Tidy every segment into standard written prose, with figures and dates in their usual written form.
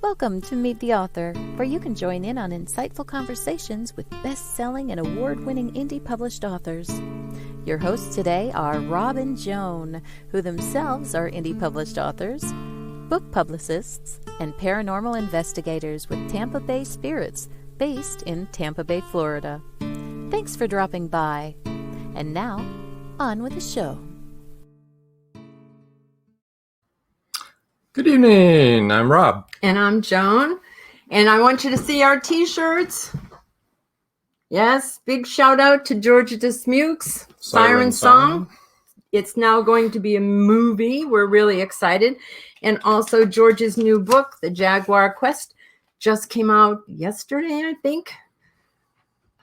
Welcome to Meet the Author, where you can join in on insightful conversations with best-selling and award-winning indie published authors. Your hosts today are Rob and Joan, who themselves are indie published authors, book publicists, and paranormal investigators with Tampa Bay Spirits, based in Tampa Bay, Florida. Thanks for dropping by. And now, on with the show. Good evening, I'm Rob. And I'm Joan. And I want you to see our t-shirts. Yes, big shout out to Georgia Dismukes, Siren Song. It's now going to be a movie. We're really excited. And also George's new book, The Jaguar Quest, just came out yesterday, I think.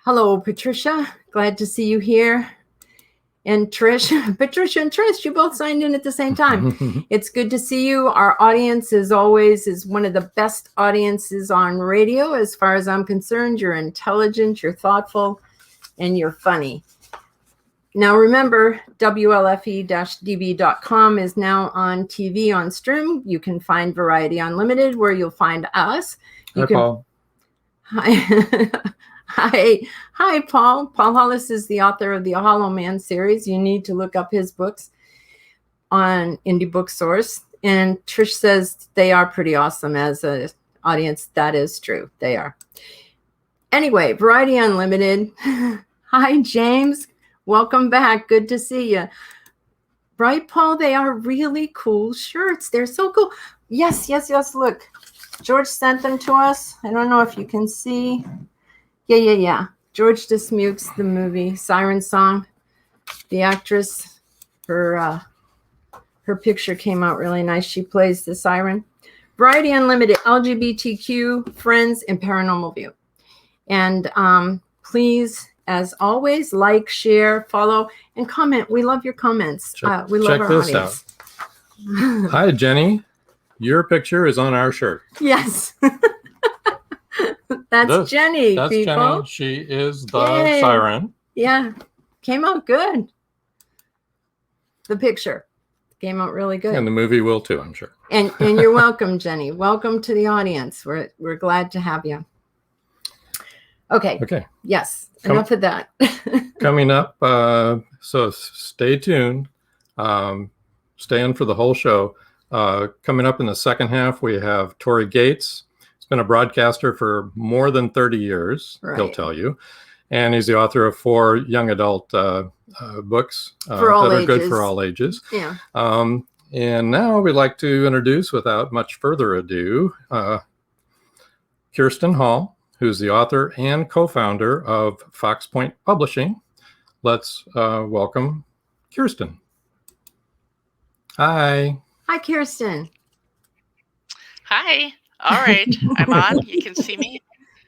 Hello, Patricia. Glad to see you here. And Trish, Patricia and Trish, you both signed in at the same time. It's good to see you. Our audience, as always, is one of the best audiences on radio. As far as I'm concerned, you're intelligent, you're thoughtful, and you're funny. Now, remember, WLFE-DB.com is now on TV on stream. You can find Variety Unlimited, where you'll find us. Paul. Hi, Paul. Paul Hollis is the author of the Hollow Man series. You need to look up his books on Indie Book Source. And Trish says they are pretty awesome as an audience. That is true. They are. Anyway, Variety Unlimited. Hi, James. Welcome back. Good to see you. Right, Paul? They are really cool shirts. They're so cool. Yes. Look, George sent them to us. I don't know if you can see. Yeah. George Dismukes, the movie, Siren Song. The actress, her picture came out really nice. She plays the siren. Variety Unlimited, LGBTQ, Friends, and Paranormal View. And please, as always, like, share, follow, and comment. We love your comments. We love our audience. Check this out. Hi, Jenny. Your picture is on our shirt. Yes. That's Jenny, that's people. Jenny. She is the siren. Yeah. Came out good. The picture came out really good. And the movie will too, I'm sure. And you're welcome, Jenny. Welcome to the audience. We're glad to have you. Okay. Yes. Enough of that. Coming up, so stay tuned. Stay in for the whole show. Coming up in the second half, we have TORY Gates. Been a broadcaster for more than 30 years, right. He'll tell you. And he's the author of 4 young adult books that are good for all ages. Yeah. And now we'd like to introduce, without much further ado, KIERSTEN Hall, who's the author and co-founder of Fox Point Publishing. Let's welcome KIERSTEN. Hi. Hi, KIERSTEN. Hi. All right, I'm on. You can see me?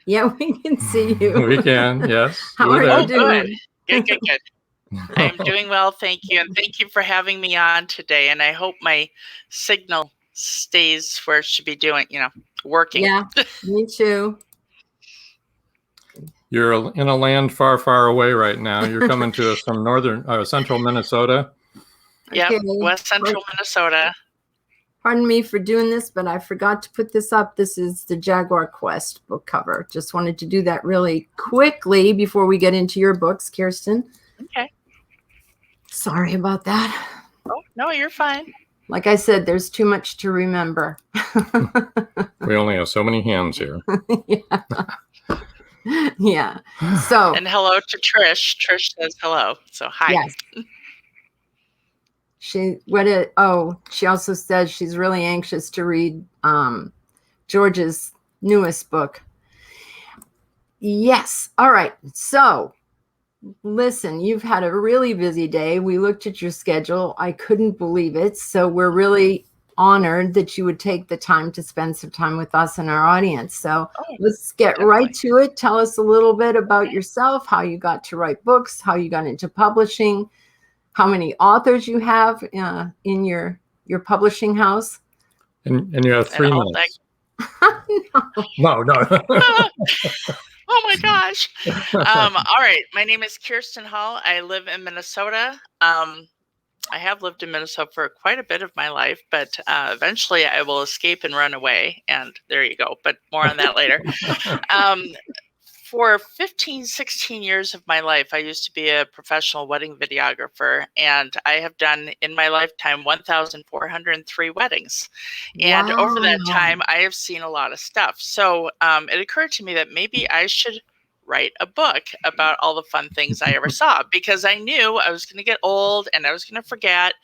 Yeah, we can see you. We can, yes. How are you doing? Good. I'm doing well, thank you. And thank you for having me on today. And I hope my signal stays where it should be doing, working. Yeah, me too. You're in a land far, far away right now. You're coming to us from central Minnesota. Yep, West Central Minnesota. Pardon me for doing this, but I forgot to put this up. This is the Jaguar Quest book cover. Just wanted to do that really quickly before we get into your books, KIERSTEN. Okay. Sorry about that. Oh, no, you're fine. Like I said, there's too much to remember. We only have so many hands here. Yeah. So. And hello to Trish. Trish says hello. So hi. Yes. She also says she's really anxious to read George's newest book. Yes. All right. So listen, you've had a really busy day. We looked at your schedule. I couldn't believe it. So we're really honored that you would take the time to spend some time with us and our audience. So let's get right to it. Tell us a little bit about yourself, how you got to write books, how you got into publishing, how many authors you have in your publishing house. And you have 3 minutes. No. Oh my gosh. All right. My name is KIERSTEN Hall. I live in Minnesota. I have lived in Minnesota for quite a bit of my life, but eventually I will escape and run away. And there you go. But more on that later. For 15, 16 years of my life, I used to be a professional wedding videographer, and I have done in my lifetime 1,403 weddings. And over that time, I have seen a lot of stuff. So it occurred to me that maybe I should write a book about all the fun things I ever saw, because I knew I was going to get old and I was going to forget.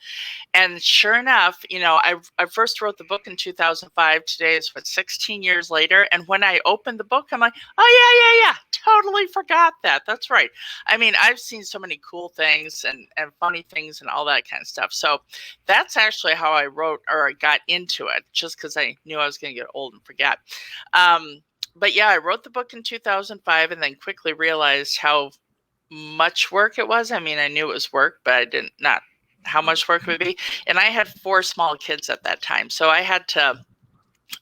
And sure enough, I first wrote the book in 2005. Today is 16 years later. And when I opened the book, I'm like, oh, yeah. Totally forgot that. That's right. I mean, I've seen so many cool things and funny things and all that kind of stuff. So that's actually how I wrote, or I got into it, just because I knew I was going to get old and forget. But yeah, I wrote the book in 2005 and then quickly realized how much work it was. I mean, I knew it was work, but I didn't not how much work it would be. And I had 4 small kids at that time. So I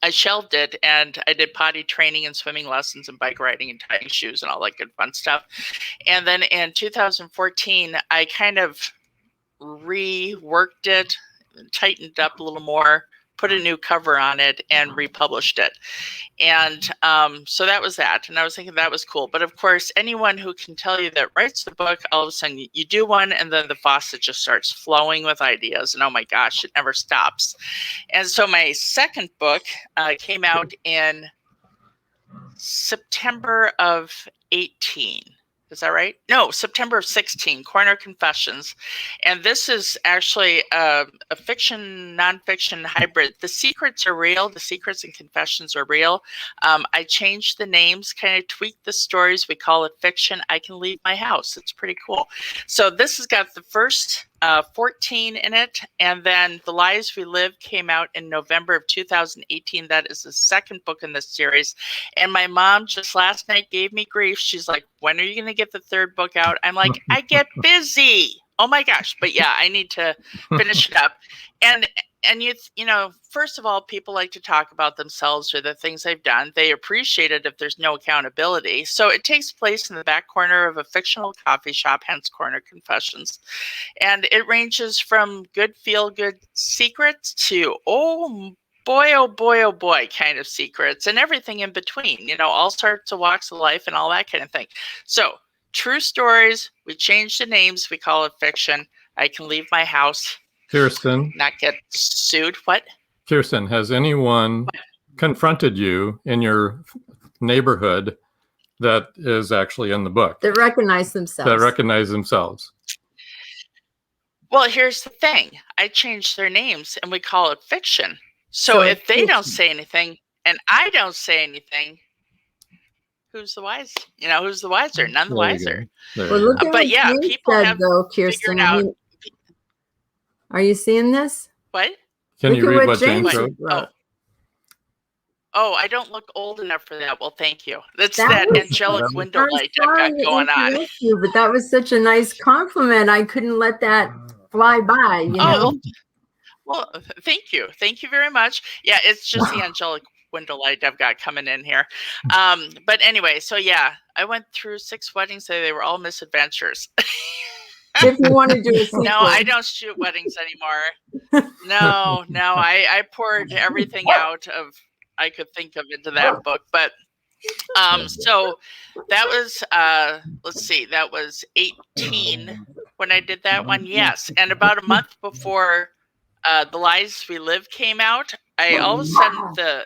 shelved it, and I did potty training and swimming lessons and bike riding and tying shoes and all that good fun stuff. And then in 2014, I kind of reworked it, tightened up a little more, put a new cover on it, and republished it. And so that was that. And I was thinking that was cool. But of course, anyone who can tell you that writes the book, all of a sudden you do one, and then the faucet just starts flowing with ideas. And oh my gosh, it never stops. And so my second book came out in September of 18. Is that right? No, September of 16, Corner Confessions. And this is actually a fiction, nonfiction hybrid. The secrets are real. The secrets and confessions are real. I changed the names, kind of tweaked the stories. We call it fiction. I Can Leave My House. It's pretty cool. So this has got the first 14 in it. And then The Lies We Live came out in November of 2018. That is the second book in this series. And my mom just last night gave me grief. She's like, when are you going to get the third book out? I'm like, I get busy. Oh my gosh. But yeah, I need to finish it up. And you know, first of all, people like to talk about themselves or the things they've done. They appreciate it if there's no accountability. So it takes place in the back corner of a fictional coffee shop, hence Corner Confessions. And it ranges from good feel-good secrets to, oh boy, kind of secrets, and everything in between, you know, all sorts of walks of life and all that kind of thing. So true stories, we change the names, we call it fiction. I Can Leave My House. KIERSTEN. Not get sued. What? KIERSTEN, has anyone confronted you in your neighborhood that is actually in the book? That recognize themselves. Well, here's the thing. I changed their names and we call it fiction. So if they don't say anything and I don't say anything, who's the wise? You know, who's the wiser? None the wiser. Well, look at but yeah, people said, have though, KIERSTEN. I mean, are you seeing this? What? Can you read what James wrote? Oh, I don't look old enough for that. Well, thank you. That's that angelic window light I've got going on. But that was such a nice compliment. I couldn't let that fly by, you know? Well, thank you. Thank you very much. Yeah, it's just the angelic window light I've got coming in here. But anyway, so yeah, I went through 6 weddings. They were all misadventures. If you want to do a sequel. No, I don't shoot weddings anymore. No, I poured everything out of I could think of into that book. But so that was let's see, that was 18 when I did that one. Yes. And about a month before The Lies We Live came out, I all of a sudden the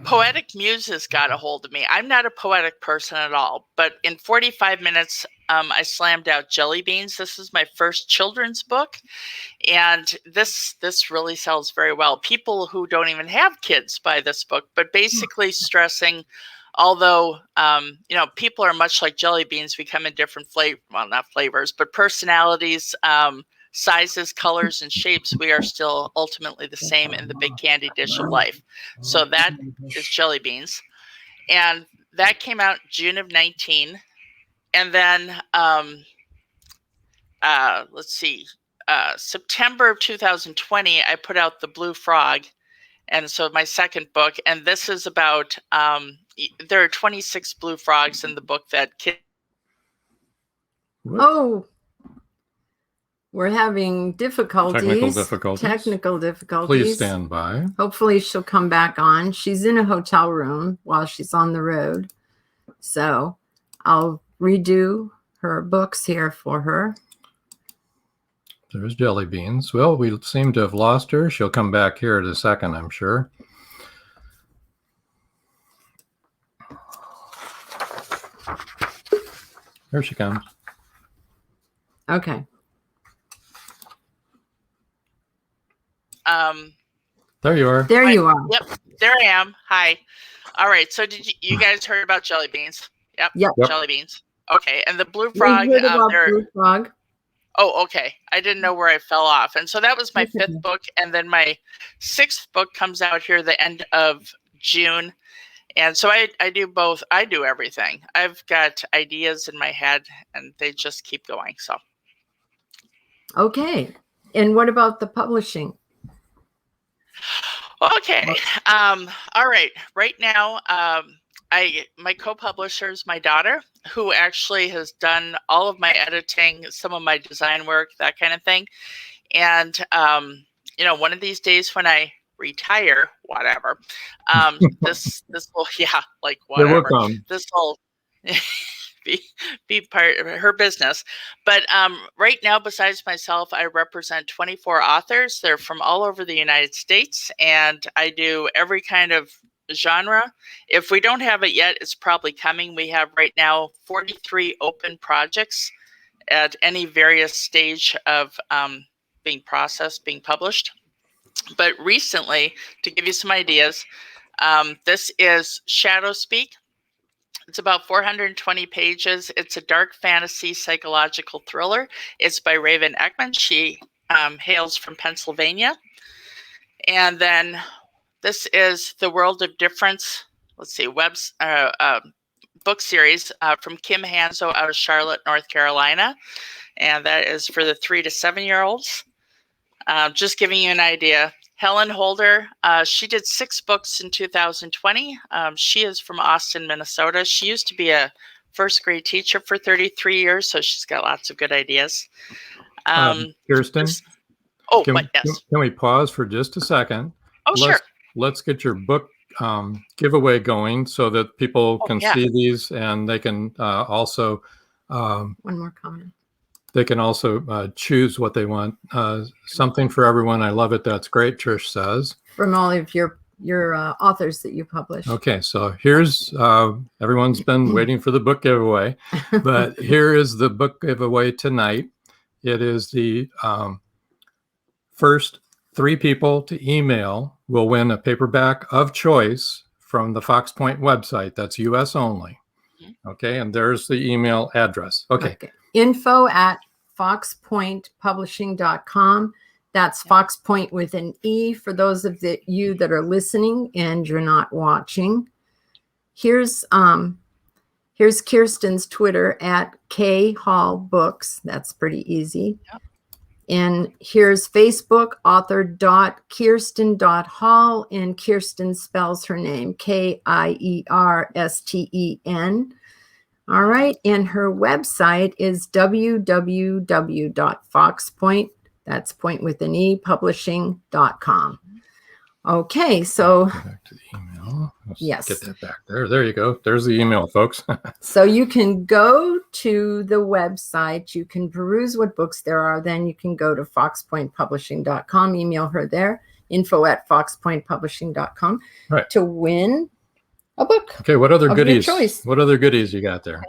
poetic muses got a hold of me. I'm not a poetic person at all, but in 45 minutes, I slammed out Jelly Beans. This is my first children's book, and this really sells very well. People who don't even have kids buy this book, but basically stressing, although you know, people are much like jelly beans, we come in different not flavors, but personalities, sizes, colors, and shapes, we are still ultimately the same in the big candy dish of life. So that is Jelly Beans. And that came out June of 19. And then, let's see, September of 2020, I put out The Blue Frog. And so my second book, and this is about, there are 26 blue frogs in the book that kids. Oh. We're having difficulties. Technical difficulties. Please stand by. Hopefully she'll come back on. She's in a hotel room while she's on the road. So I'll redo her books here for her. There's Jelly Beans. Well, we seem to have lost her. She'll come back here in a second, I'm sure. There she comes. Okay. There you are. There you are. Yep, there I am. Hi. All right. So did you guys heard about jelly beans? Yep. Jelly beans. Okay. And the blue frog. We heard about blue frog. Oh, okay. I didn't know where I fell off. And so that was my fifth book. And then my sixth book comes out here the end of June. And so I do both. I do everything. I've got ideas in my head and they just keep going. So. Okay. And what about the publishing? Okay. All right. Right now, my co-publisher is my daughter, who actually has done all of my editing, some of my design work, that kind of thing. And, one of these days when I retire, whatever, this will, whatever, this will be part of her business. But right now, besides myself, I represent 24 authors. They're from all over the United States, and I do every kind of genre. If we don't have it yet, it's probably coming. We have right now 43 open projects at any various stage of being processed, being published. But recently, to give you some ideas, this is Shadow Speak. It's about 420 pages. It's a dark fantasy psychological thriller. It's by Raven Ekman. She hails from Pennsylvania. And then this is The World of Difference. Let's see, book series from Kim Hanzo out of Charlotte, North Carolina. And that is for the 3 to 7 year olds. Just giving you an idea. Helen Holder, she did 6 books in 2020. She is from Austin, Minnesota. She used to be a first grade teacher for 33 years, so she's got lots of good ideas. Kirsten? Yes. Can we pause for just a second? Oh, sure. Let's get your book giveaway going so that people can see these, and they can also... one more comment. They can also choose what they want. Something for everyone. I love it. That's great, Trish says. From all of your authors that you publish. Okay, so here's, everyone's been waiting for the book giveaway, but here is the book giveaway tonight. It is the first 3 people to email will win a paperback of choice from the Fox Point website. That's US only. Okay, and there's the email address. Okay. info@foxpointpublishing.com. That's Fox Point with an E for those of you that are listening and you're not watching. Here's Kiersten's Twitter @KHallBooks. That's pretty easy. Yep. And here's Facebook, author.kiersten.hall, and Kiersten spells her name KIERSTEN. All right, and her website is www.foxpoint, that's point with an E, publishing.com. Okay, so back to the email. Yes, get that back there. There you go. There's the email, folks. So you can go to the website, you can peruse what books there are, then you can go to foxpointpublishing.com, email her there, info@foxpointpublishing.com, right, to win a book. Okay, what other goodies? Choice. What other goodies you got there?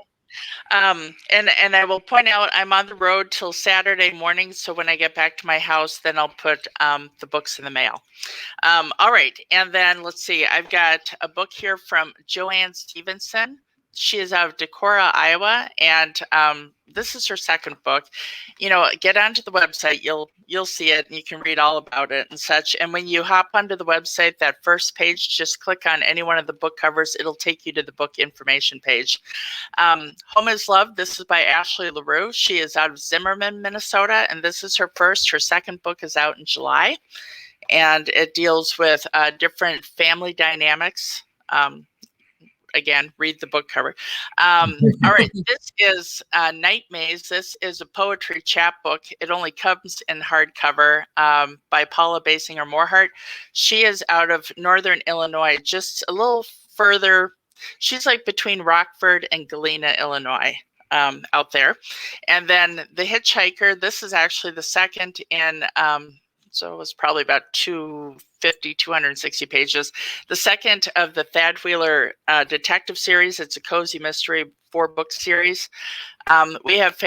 And I will point out I'm on the road till Saturday morning. So when I get back to my house, then I'll put the books in the mail. All right. And then let's see, I've got a book here from Joanne Stevenson. She is out of Decorah, Iowa, and this is her second book. Get onto the website. You'll see it, and you can read all about it and such. And when you hop onto the website, that first page, just click on any one of the book covers. It'll take you to the book information page. Home is Love. This is by Ashley LaRue. She is out of Zimmerman, Minnesota, and this is her first. Her second book is out in July, and it deals with different family dynamics. again, read the book cover. All right, this is Night Maze. This is a poetry chapbook. It only comes in hardcover by Paula Basinger Morehart. She is out of Northern Illinois, just a little further. She's like between Rockford and Galena, Illinois, out there. And then The Hitchhiker, this is actually the second in, so it was probably about 260 pages. The second of the Thad Wheeler detective series. It's a cozy mystery 4-book series. We have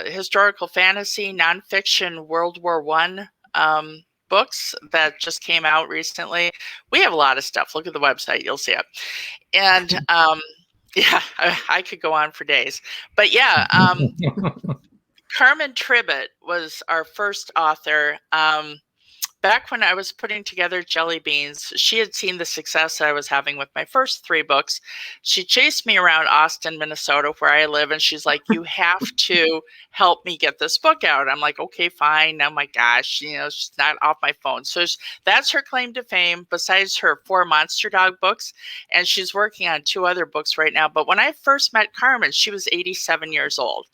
historical fantasy, nonfiction, World War I books that just came out recently. We have a lot of stuff. Look at the website, you'll see it. And yeah, I could go on for days. But yeah, Carmen Tribbett was our first author. Back when I was putting together Jelly Beans, she had seen the success I was having with my first 3 books. She chased me around Austin, Minnesota, where I live, and she's like, you have to help me get this book out. I'm like, okay, fine. Oh my gosh, you know, she's not off my phone. So that's her claim to fame, besides her 4 Monster Dog books. And she's working on 2 other books right now. But when I first met Carmen, she was 87 years old.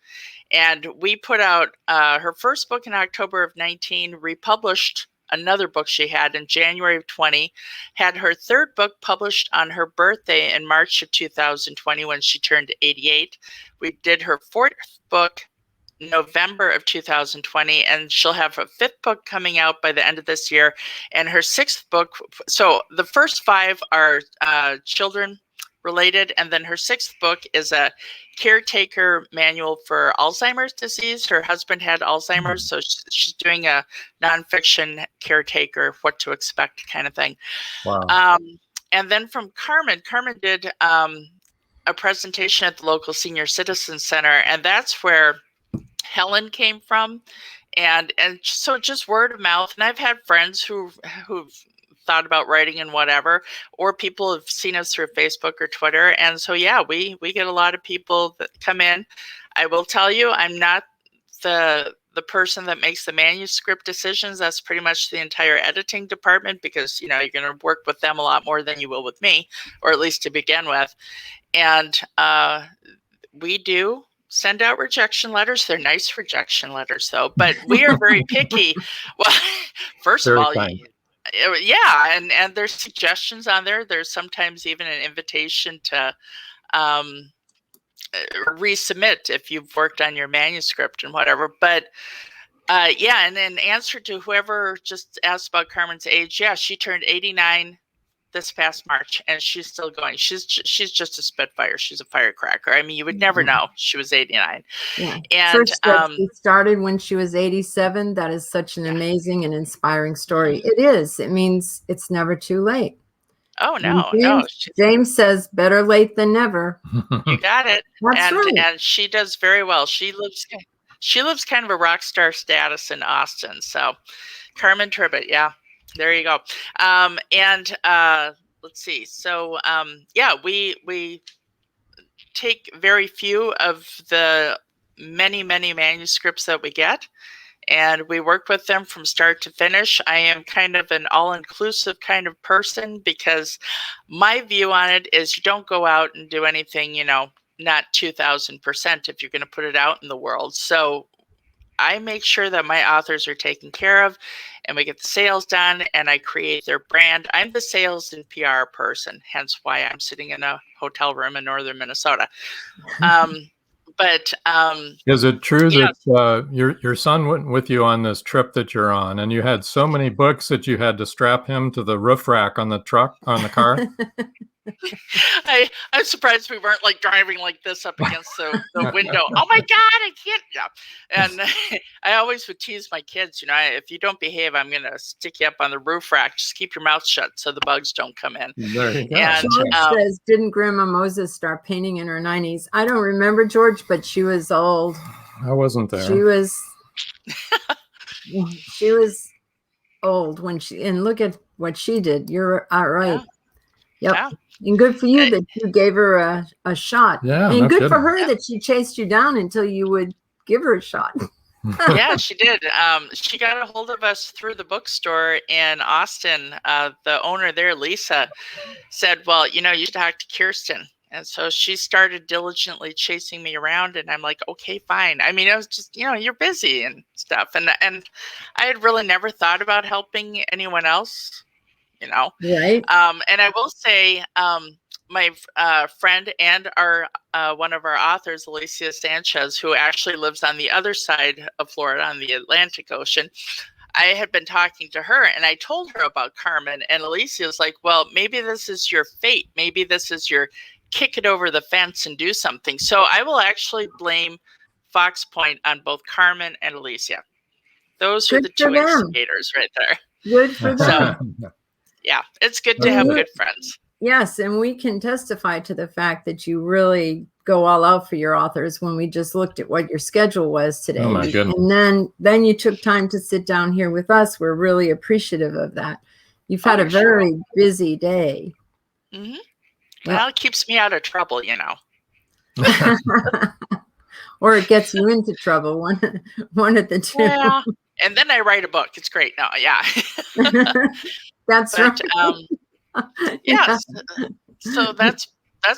And we put out her first book in October of 19, republished another book she had in January of 20, had her 3rd book published on her birthday in March of 2020 when she turned 88. We did her 4th book November of 2020, and she'll have a 5th book coming out by the end of this year. And her 6th book, so the first 5 are children related, and then her 6th book is a caretaker manual for Alzheimer's disease. Her husband had Alzheimer's, so she's doing a nonfiction caretaker, what to expect kind of thing. Wow. And then from Carmen did a presentation at the local senior citizen center, and that's where Helen came from. And so just word of mouth. And I've had friends who've thought about writing and whatever, or people have seen us through Facebook or Twitter. And so, yeah, we get a lot of people that come in. I will tell you, I'm not the person that makes the manuscript decisions. That's pretty much the entire editing department, because, you know, you're going to work with them a lot more than you will with me, or at least to begin with. And we do send out rejection letters. They're nice rejection letters, though, but we are very picky. Well, first of all, yeah, and there's suggestions on there. There's sometimes even an invitation to resubmit if you've worked on your manuscript and whatever. But yeah, and in answer to whoever just asked about Carmen's age, yeah, she turned 89 this past March, and she's still going. She's just a spitfire. She's a firecracker. I mean, you would never know she was 89. Yeah. And she started when she was 87. That is such an amazing and inspiring story. It is. It means it's never too late. Oh no, James says better late than never. You got it. That's right. And she does very well. She lives kind of a rock star status in Austin. So Carmen Tribbett, yeah. There you go. Let's see. So, yeah, we take very few of the many manuscripts that we get, and we work with them from start to finish. I am kind of an all-inclusive kind of person, because my view on it is you don't go out and do anything, you know, not 2,000% if you're going to put it out in the world. So I make sure that my authors are taken care of, and we get the sales done, and I create their brand. I'm the sales and PR person, hence why I'm sitting in a hotel room in northern Minnesota. But is it true that your son went with you on this trip that you're on, and you had so many books that you had to strap him to the roof rack on the car? I'm surprised we weren't like driving like this up against the window. Oh my God, I can't. Yeah. And I always would tease my kids, you know, if you don't behave, I'm going to stick you up on the roof rack. Just keep your mouth shut so the bugs don't come in. There you go. And George says, didn't Grandma Moses start painting in her 90s? I don't remember, George, but she was old. I wasn't there. She was old when and look at what she did. You're right. Yeah. Yep. Yeah. And good for you that you gave her a shot. Yeah. And no good kidding. for her that she chased you down until you would give her a shot. Yeah, she did. She got a hold of us through the bookstore in Austin. The owner there, Lisa, said, well, you should talk to Kirsten. And so she started diligently chasing me around, and I'm like, okay, fine. I mean, it was just, you're busy and stuff. And I had really never thought about helping anyone else, Right. And I will say, my friend and our one of our authors, Alicia Sanchez, who actually lives on the other side of Florida on the Atlantic Ocean, I had been talking to her, and I told her about Carmen, and Alicia was like, well, maybe this is your fate. Maybe this is your kick it over the fence and do something. So I will actually blame Fox Point on both Carmen and Alicia. Those are the two instigators right there. Good for them. So, yeah, it's good to have good friends. Yes, and we can testify to the fact that you really go all out for your authors when we just looked at what your schedule was today. Oh my goodness. And then you took time to sit down here with us. We're really appreciative of that. You've had a very busy day. Mm-hmm. Well, it keeps me out of trouble, Or it gets you into trouble, one of the two. Yeah. And then I write a book. It's great. No, yeah. That's right. Yes. So that's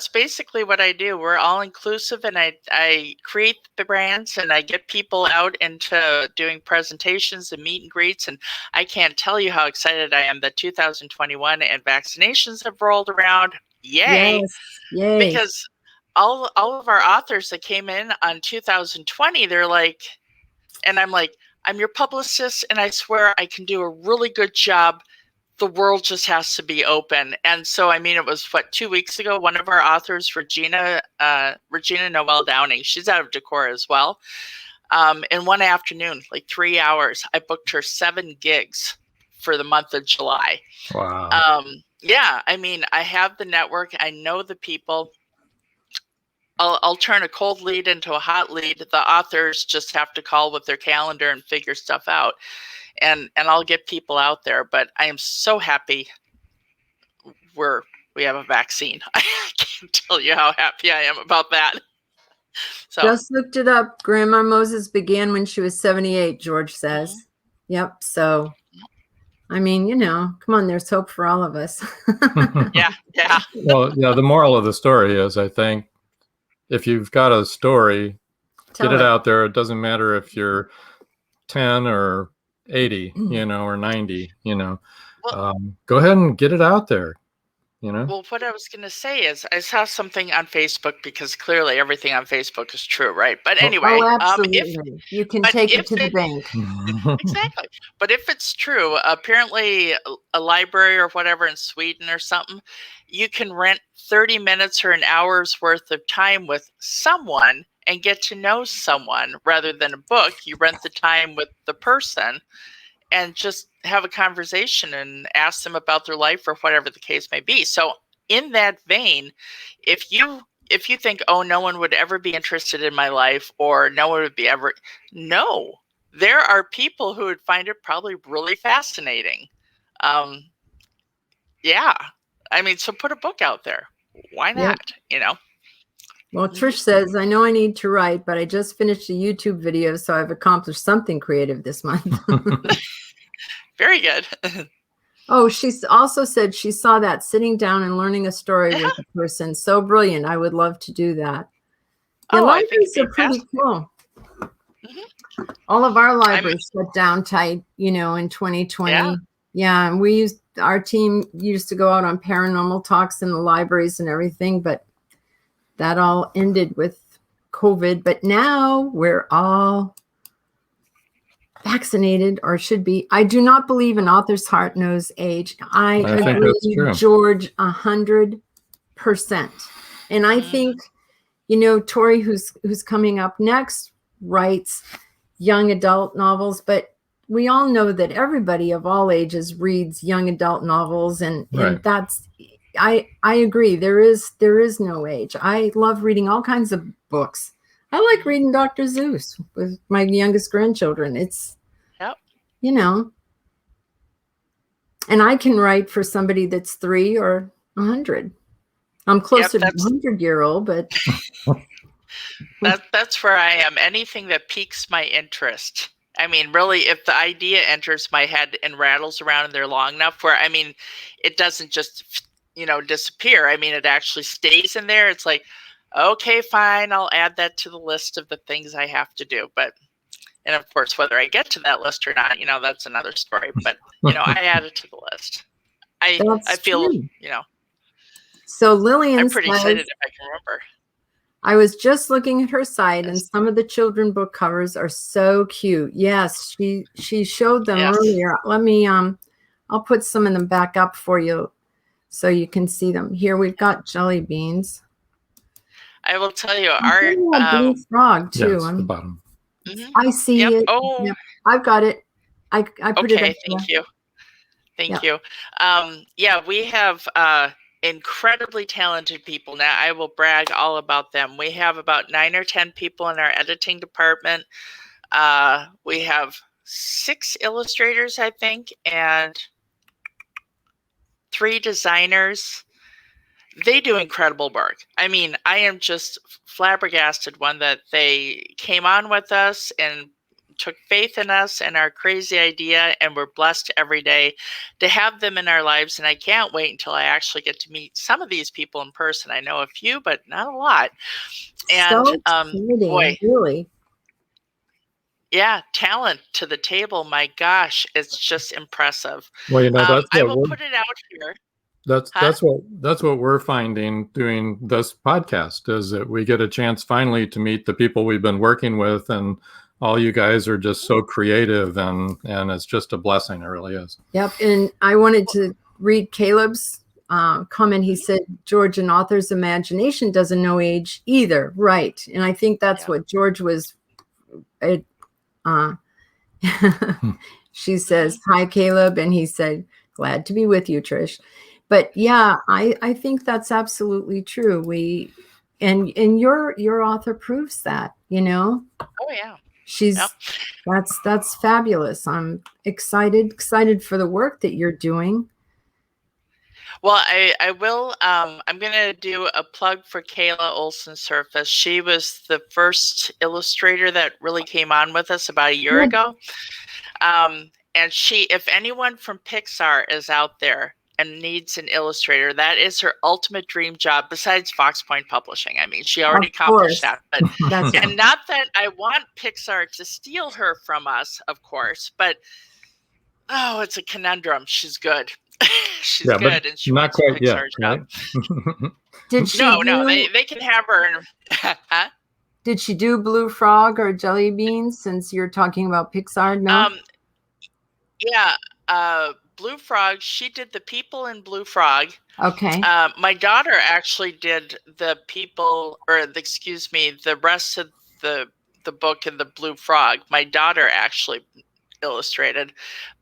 basically what I do. We're all inclusive, and I create the brands, and I get people out into doing presentations and meet and greets. And I can't tell you how excited I am that 2021 and vaccinations have rolled around. Yay. Yes. Yay. Because all of our authors that came in on 2020, they're like, and I'm like, I'm your publicist, and I swear I can do a really good job. The world just has to be open. And so, I mean, it was 2 weeks ago, one of our authors, Regina Noel Downing, she's out of Decorah as well. In one afternoon, like 3 hours, I booked her 7 gigs for the month of July. Wow. Yeah, I mean, I have the network. I know the people. I'll turn a cold lead into a hot lead. The authors just have to call with their calendar and figure stuff out. And I'll get people out there. But I am so happy we have a vaccine. I can't tell you how happy I am about that. So just looked it up. Grandma Moses began when she was 78, George says. Mm-hmm. Yep. So, I mean, come on, there's hope for all of us. Yeah. Well, yeah, the moral of the story is, I think, if you've got a story, get it out there. It doesn't matter if you're 10 or 80, or 90, well, go ahead and get it out there, Well, what I was going to say is I saw something on Facebook, because clearly everything on Facebook is true, right? But anyway, absolutely. You can take it to the bank. Exactly. But if it's true, apparently a library or whatever in Sweden or something, you can rent 30 minutes or an hour's worth of time with someone and get to know someone rather than a book. You rent the time with the person and just have a conversation and ask them about their life or whatever the case may be. So in that vein, if you think, oh, no one would ever be interested in my life, or no one would be ever, no, there are people who would find it probably really fascinating. Yeah. I mean, so put a book out there. Why not? Well, Trish says, I know I need to write, but I just finished a YouTube video, so I've accomplished something creative this month. Very good. Oh, she's also said she saw that sitting down and learning a story with a person. So brilliant. I would love to do that. The libraries are pretty cool. Mm-hmm. All of our libraries shut down tight, in 2020. Yeah, and our team used to go out on paranormal talks in the libraries and everything, but that all ended with COVID. But now we're all vaccinated, or should be. I do not believe an author's heart knows age. I agree with George 100%. And I think, Tori, who's coming up next, writes young adult novels, but we all know that everybody of all ages reads young adult novels, and that's, I agree. There is no age. I love reading all kinds of books. I like reading Dr. Seuss with my youngest grandchildren. It's, and I can write for somebody that's 3 or 100. I'm closer to 100-year-old, but That's where I am. Anything that piques my interest. I mean, really, if the idea enters my head and rattles around in there long enough where, I mean, it doesn't just, disappear. I mean, it actually stays in there. It's like, okay, fine, I'll add that to the list of the things I have to do. And of course, whether I get to that list or not, that's another story. But, I add it to the list. I feel, true. So Lillian I'm pretty says, excited if I can remember. I was just looking at her site, and some of the children book covers are so cute. Yes, she showed them earlier. Let me I'll put some of them back up for you so you can see them. Here we've got jelly beans. I will tell you, our blue frog too. Yeah, it's the bottom. I see it. Oh, yep. I've got it. I put it up. Thank you. Thank you. Yeah, we have incredibly talented people. Now, I will brag all about them. We have about 9 or 10 people in our editing department. We have 6 illustrators, I think, and 3 designers. They do incredible work. I mean, I am just flabbergasted, one, that they came on with us and took faith in us and our crazy idea, and we're blessed every day to have them in our lives. And I can't wait until I actually get to meet some of these people in person. I know a few, but not a lot. And boy, really, yeah, talent to the table. My gosh, it's just impressive. Well, that's I will put it out here. That's what we're finding doing this podcast, is that we get a chance finally to meet the people we've been working with, and all you guys are just so creative, and it's just a blessing. It really is. Yep. And I wanted to read Caleb's comment. He said, George, an author's imagination doesn't know age either. Right. And I think that's what George was. She says, hi, Caleb. And he said, glad to be with you, Trish. But yeah, I think that's absolutely true. And your author proves that, Oh yeah. That's fabulous. I'm excited for the work that you're doing. Well, I will. I'm going to do a plug for Kayla Olson Surface. She was the first illustrator that really came on with us about a year ago. And if anyone from Pixar is out there and needs an illustrator, that is her ultimate dream job, besides Fox Point Publishing. I mean, she already accomplished that. But and not that I want Pixar to steal her from us, of course, but it's a conundrum. She's good. She's good, and she not wants a quite Pixar yet, job. right? Did she? No, they can have her. Huh? Did she do Blue Frog or Jelly Beans? Since you're talking about Pixar, no. Yeah. Blue Frog, she did the people in Blue Frog. Okay. My daughter actually did the people, the rest of the book in the Blue Frog. My daughter actually illustrated,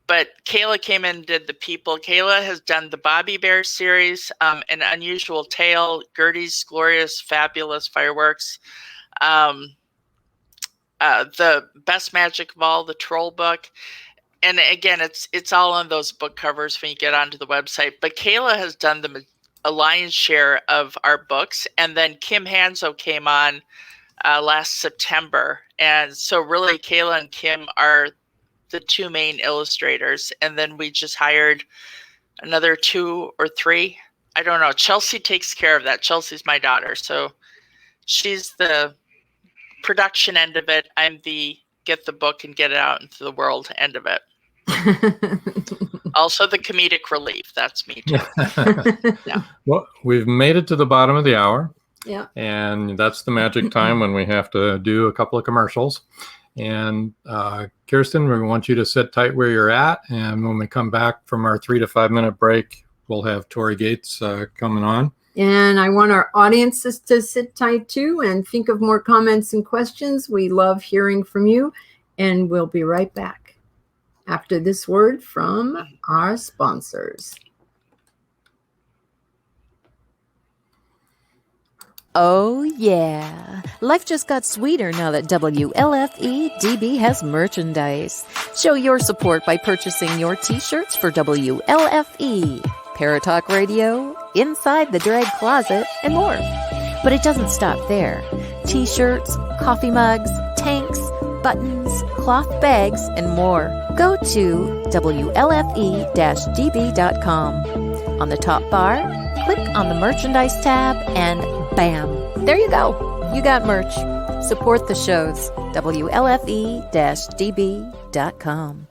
but Kayla came in and did the people. Kayla has done the Bobby Bear series, An Unusual Tale, Gertie's Glorious Fabulous Fireworks, the Best Magic of All, the Troll book. And again, it's all on those book covers when you get onto the website. But Kayla has done a lion's share of our books. And then Kim Hanzo came on last September. And so really, Kayla and Kim are the 2 main illustrators. And then we just hired another 2 or 3. I don't know. Chelsea takes care of that. Chelsea's my daughter. So she's the production end of it. I'm the get the book and get it out into the world end of it. Also the comedic relief. That's me too. Yeah. Well, we've made it to the bottom of the hour. Yeah. And that's the magic time when we have to do a couple of commercials. And Kiersten, we want you to sit tight where you're at. And when we come back from our 3 to 5 minute break, we'll have Tory Gates coming on. And I want our audiences to sit tight too and think of more comments and questions. We love hearing from you. And we'll be right back after this word from our sponsors. Oh, yeah. Life just got sweeter now that WLFE DB has merchandise. Show your support by purchasing your t-shirts for WLFE, Paratalk Radio, Inside the Drag Closet, and more. But it doesn't stop there. t-shirts, coffee mugs, tanks, buttons, cloth bags, and more. Go to WLFE-DB.com. On the top bar, click on the merchandise tab and bam, there you go. You got merch. Support the shows. WLFE-DB.com.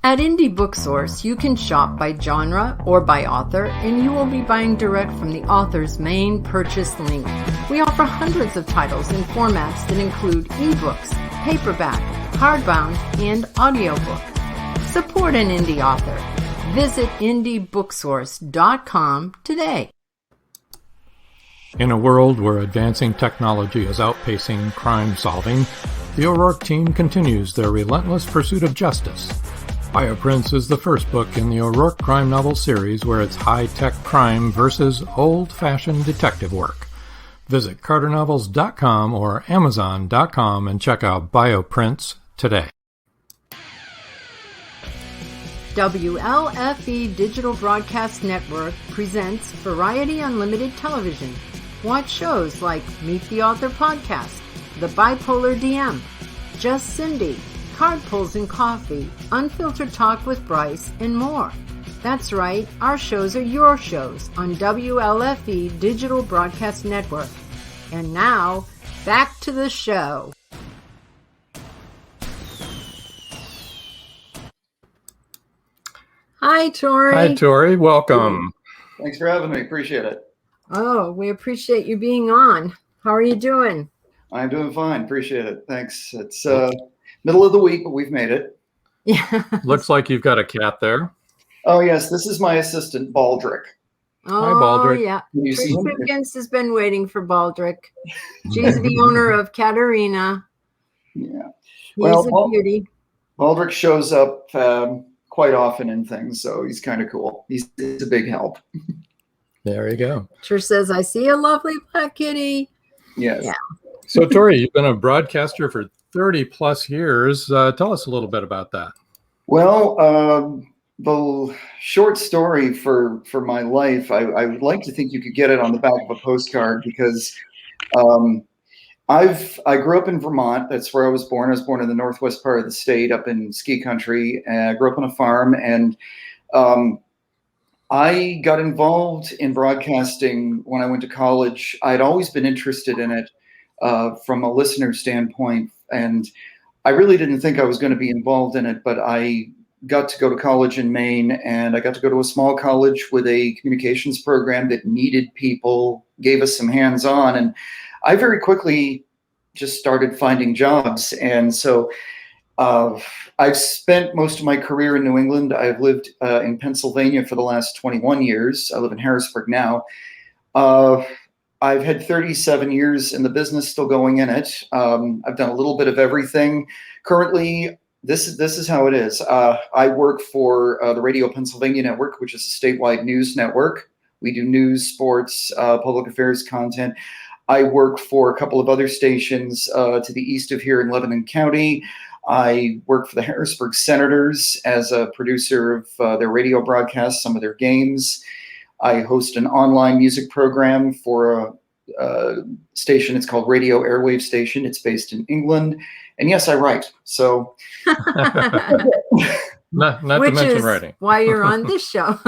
At Indie Book Source, you can shop by genre or by author, and you will be buying direct from the author's main purchase link. We offer hundreds of titles in formats that include ebooks, paperback, hardbound, and audiobook. Support an indie author. Visit indiebooksource.com today. In a world where advancing technology is outpacing crime solving, the O'Rourke team continues their relentless pursuit of justice. Bioprints is the first book in the O'Rourke crime novel series where it's high-tech crime versus old-fashioned detective work. Visit carternovels.com or amazon.com and check out Bioprints today. WLFE Digital Broadcast Network presents Variety Unlimited Television. Watch shows like Meet the Author Podcast, The Bipolar DM, Just Cindy, Card Pulls and Coffee, Unfiltered Talk with Bryce, and more. That's right, our shows are your shows on WLFE Digital Broadcast Network. And now, back to the show. Hi, Tori. Hi, Tori. Welcome. Thanks for having me. Appreciate it. Oh, we appreciate you being on. How are you doing? I'm doing fine. Appreciate it. Thanks. It's middle of the week, but we've made it. Yeah. Looks like you've got a cat there. Oh, yes. This is my assistant, Baldrick. Oh, Hi, Baldrick. yeah. Can you see Trish him? Pipkins has been waiting for Baldrick. She's the owner of Katerina. Yeah. He's Well, a beauty. Baldrick shows up quite often in things, so he's kind of cool. He's a big help. There you go. Trish says, I see a lovely black kitty. Yes. Yeah. So, Tori, you've been a broadcaster for 30 plus years. Tell us a little bit about that. Well, The short story for my life, I would like to think you could get it on the back of a postcard because I grew up in Vermont. That's where I was born. I was born in the northwest part of the state, up in ski country. I grew up on a farm, and I got involved in broadcasting when I went to college. I'd always been interested in it from a listener standpoint, and I really didn't think I was going to be involved in it, but I got to go to college in Maine, and I got to go to a small college with a communications program that needed people, gave us some hands-on, and I very quickly just started finding jobs. And so I've spent most of my career in New England. I've lived in Pennsylvania for the last 21 years. I live in Harrisburg now. I've had 37 years in the business, still going in it. I've done a little bit of everything. Currently, this is how it is. I work for the Radio Pennsylvania Network, which is a statewide news network. We do news, sports, public affairs content. I work for a couple of other stations to the east of here in Lebanon County. I work for the Harrisburg Senators as a producer of their radio broadcasts, some of their games. I host an online music program for a station. It's called Radio Airwave Station. It's based in England. And yes, I write. So not to mention writing. Why you're on this show,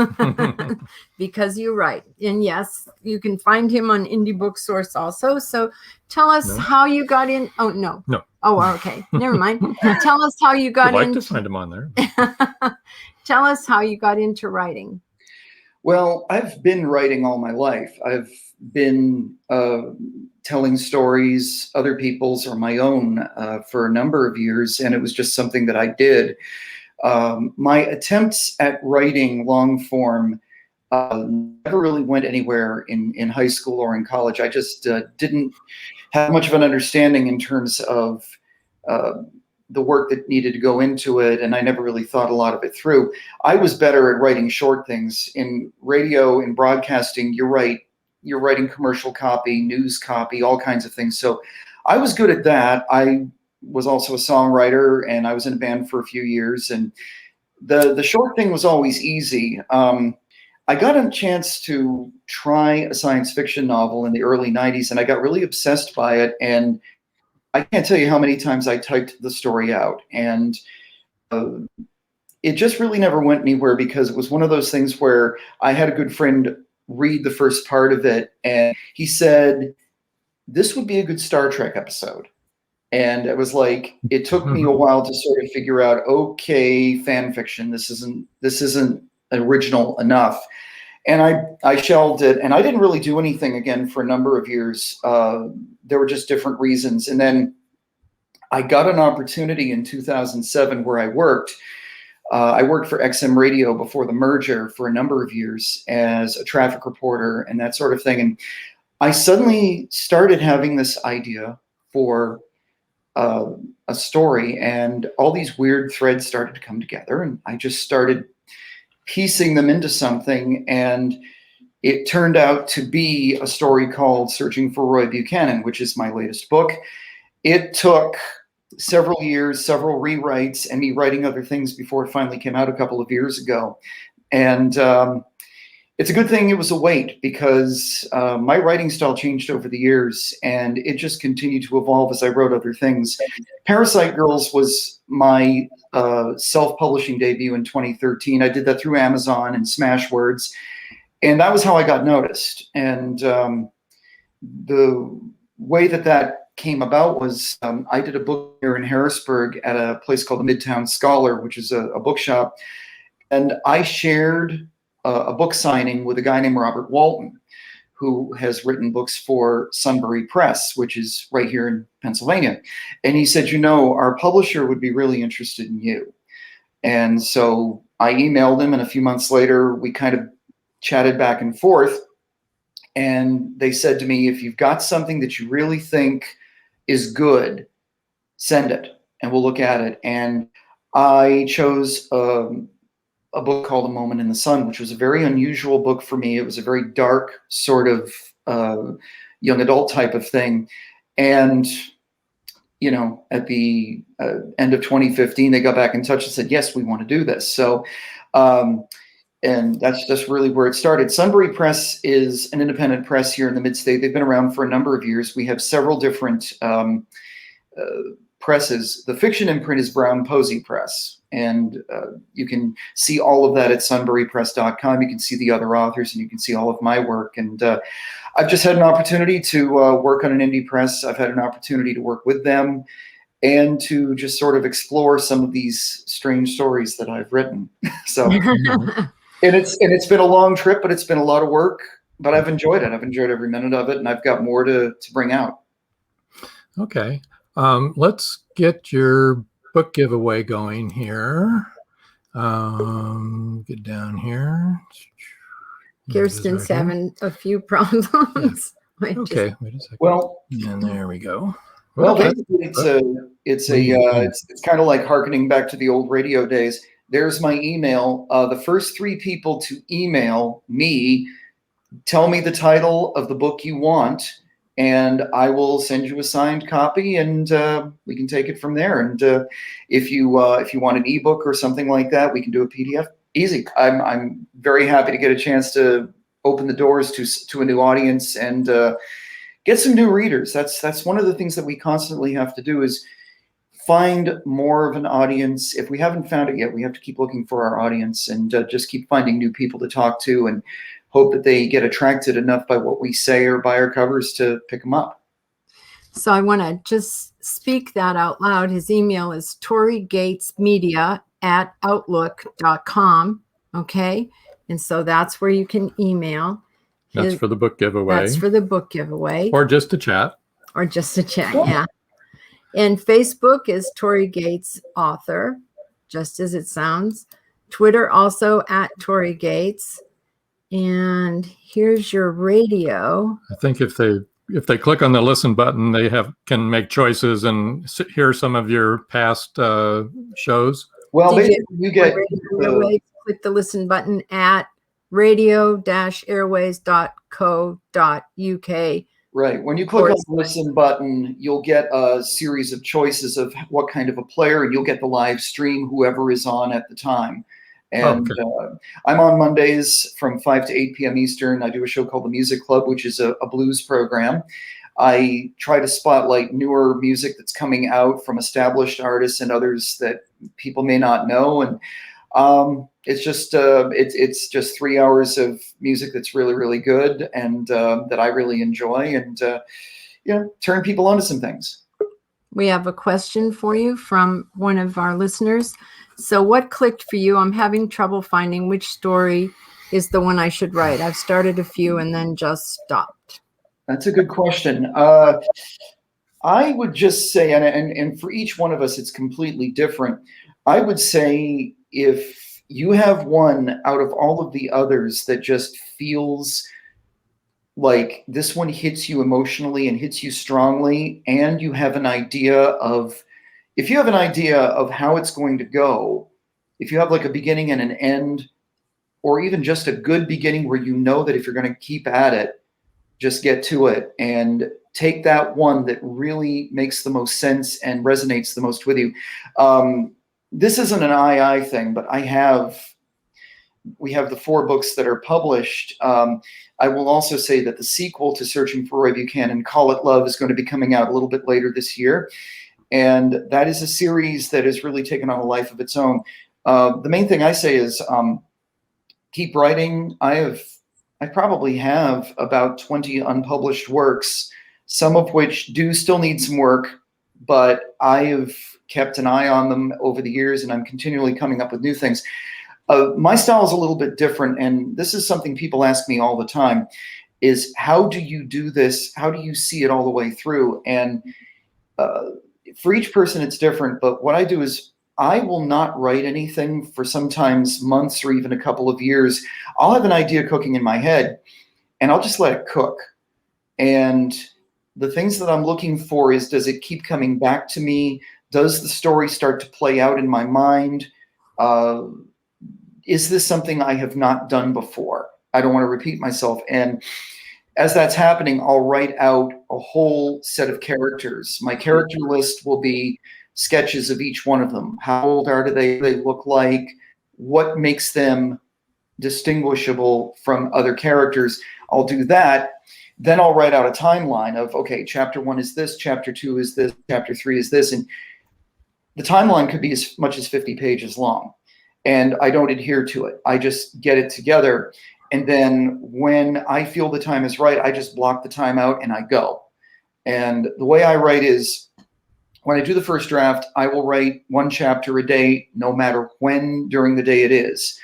because you write. And yes, you can find him on Indie Book Source also. So tell us how you got in. Oh, no. No. Oh, okay. Never mind. Tell us how you got I'd like into. to find him on there. Tell us how you got into writing. Well, I've been writing all my life. I've been telling stories, other people's or my own, for a number of years, and it was just something that I did. My attempts at writing long form never really went anywhere in high school or in college. I just didn't have much of an understanding in terms of the work that needed to go into it, and I never really thought a lot of it through. I was better at writing short things. In radio and broadcasting, you're right, you're writing commercial copy, news copy, all kinds of things. So I was good at that. I was also a songwriter, and I was in a band for a few years, and the short thing was always easy. I got a chance to try a science fiction novel in the early 90s, and I got really obsessed by it. And I can't tell you how many times I typed the story out. And it just really never went anywhere because it was one of those things where I had a good friend read the first part of it, and he said, this would be a good Star Trek episode. And it was like, it took me a while to sort of figure out, okay, fan fiction, this isn't original enough. And I shelved it, and I didn't really do anything again for a number of years. There were just different reasons. And then I got an opportunity in 2007 where I worked for XM Radio before the merger for a number of years as a traffic reporter and that sort of thing. And I suddenly started having this idea for a story, and all these weird threads started to come together, and I just started piecing them into something, and it turned out to be a story called Searching for Roy Buchanan, which is my latest book. It took several years, several rewrites, and me writing other things before it finally came out a couple of years ago. And it's a good thing it was a wait, because my writing style changed over the years, and it just continued to evolve as I wrote other things. Parasite Girls was my self-publishing debut in 2013. I did that through Amazon and Smashwords, and that was how I got noticed. And the way that came about was I did a book here in Harrisburg at a place called the Midtown Scholar, which is a bookshop, and I shared a book signing with a guy named Robert Walton, who has written books for Sunbury Press, which is right here in Pennsylvania. And he said, you know, our publisher would be really interested in you. And so I emailed him, and a few months later, we kind of chatted back and forth. And they said to me, if you've got something that you really think is good, send it, and we'll look at it. And I chose a book called A Moment in the Sun, which was a very unusual book for me. It was a very dark sort of young adult type of thing. And, you know, at the end of 2015, they got back in touch and said, yes, we want to do this. So, and that's just really where it started. Sunbury Press is an independent press here in the Mid-State. They've been around for a number of years. We have several different presses. The fiction imprint is Brown Posey Press. And you can see all of that at sunburypress.com. You can see the other authors, and you can see all of my work. And I've just had an opportunity to work on an indie press. I've had an opportunity to work with them and to just sort of explore some of these strange stories that I've written. So, and it's been a long trip, but it's been a lot of work. But I've enjoyed it. I've enjoyed every minute of it, and I've got more to bring out. Okay, let's get your book giveaway going here. Get down here. Kirsten's having a few problems. Yeah. Okay, wait a second. Well, and there we go. Well, basically, it's kind of like hearkening back to the old radio days. There's my email. The first 3 people to email me, tell me the title of the book you want, and I will send you a signed copy, and we can take it from there. And if you want an ebook or something like that, we can do a PDF. Easy. I'm very happy to get a chance to open the doors to a new audience and get some new readers. That's one of the things that we constantly have to do, is find more of an audience. If we haven't found it yet, we have to keep looking for our audience and just keep finding new people to talk to, and hope that they get attracted enough by what we say or by our covers to pick them up. So I want to just speak that out loud. His email is torygatesmedia@outlook.com. Okay. And so that's where you can email. That's for the book giveaway. That's for the book giveaway. Or just a chat. Or just a chat, yeah. And Facebook is Tory Gates Author, just as it sounds. Twitter also @Tory Gates. And here's your radio. I think if they click on the listen button, they can make choices and hear some of your past shows. Well, you get click the listen button at radio-airways.co.uk. Right. When you click on the listen button, you'll get a series of choices of what kind of a player, and you'll get the live stream, whoever is on at the time. And okay. I'm on Mondays from 5 to 8 p.m. Eastern. I do a show called The Music Club, which is a blues program. I try to spotlight newer music that's coming out from established artists and others that people may not know. And it's just 3 hours of music that's really, really good and that I really enjoy, and turn people onto some things. We have a question for you from one of our listeners. So what clicked for you? I'm having trouble finding which story is the one I should write. I've started a few and then just stopped. That's a good question. I would just say, and for each one of us, it's completely different. I would say if you have one out of all of the others that just feels like this one hits you emotionally and hits you strongly, and you have an idea of, if you have an idea of how it's going to go, if you have like a beginning and an end, or even just a good beginning where you know that if you're going to keep at it, just get to it and take that one that really makes the most sense and resonates the most with you. This isn't an II thing, but we have the 4 books that are published. I will also say that the sequel to Searching for Roy Buchanan, Call It Love, is going to be coming out a little bit later this year. And that is a series that has really taken on a life of its own. The main thing I say is keep writing. I probably have about 20 unpublished works, some of which do still need some work, but I have kept an eye on them over the years, and I'm continually coming up with new things. My style is a little bit different, and this is something people ask me all the time, is how do you do this? How do you see it all the way through? And for each person, it's different, but what I do is I will not write anything for sometimes months or even a couple of years. I'll have an idea cooking in my head, and I'll just let it cook. And the things that I'm looking for is, does it keep coming back to me? Does the story start to play out in my mind? Is this something I have not done before? I don't want to repeat myself. And as that's happening, I'll write out a whole set of characters. My character list will be sketches of each one of them. How old are they? What do they look like? What makes them distinguishable from other characters? I'll do that. Then I'll write out a timeline of, okay, chapter 1 is this, chapter 2 is this, chapter 3 is this. And the timeline could be as much as 50 pages long. And I don't adhere to it. I just get it together. And then when I feel the time is right, I just block the time out and I go. And the way I write is, when I do the first draft, I will write 1 chapter a day, no matter when during the day it is.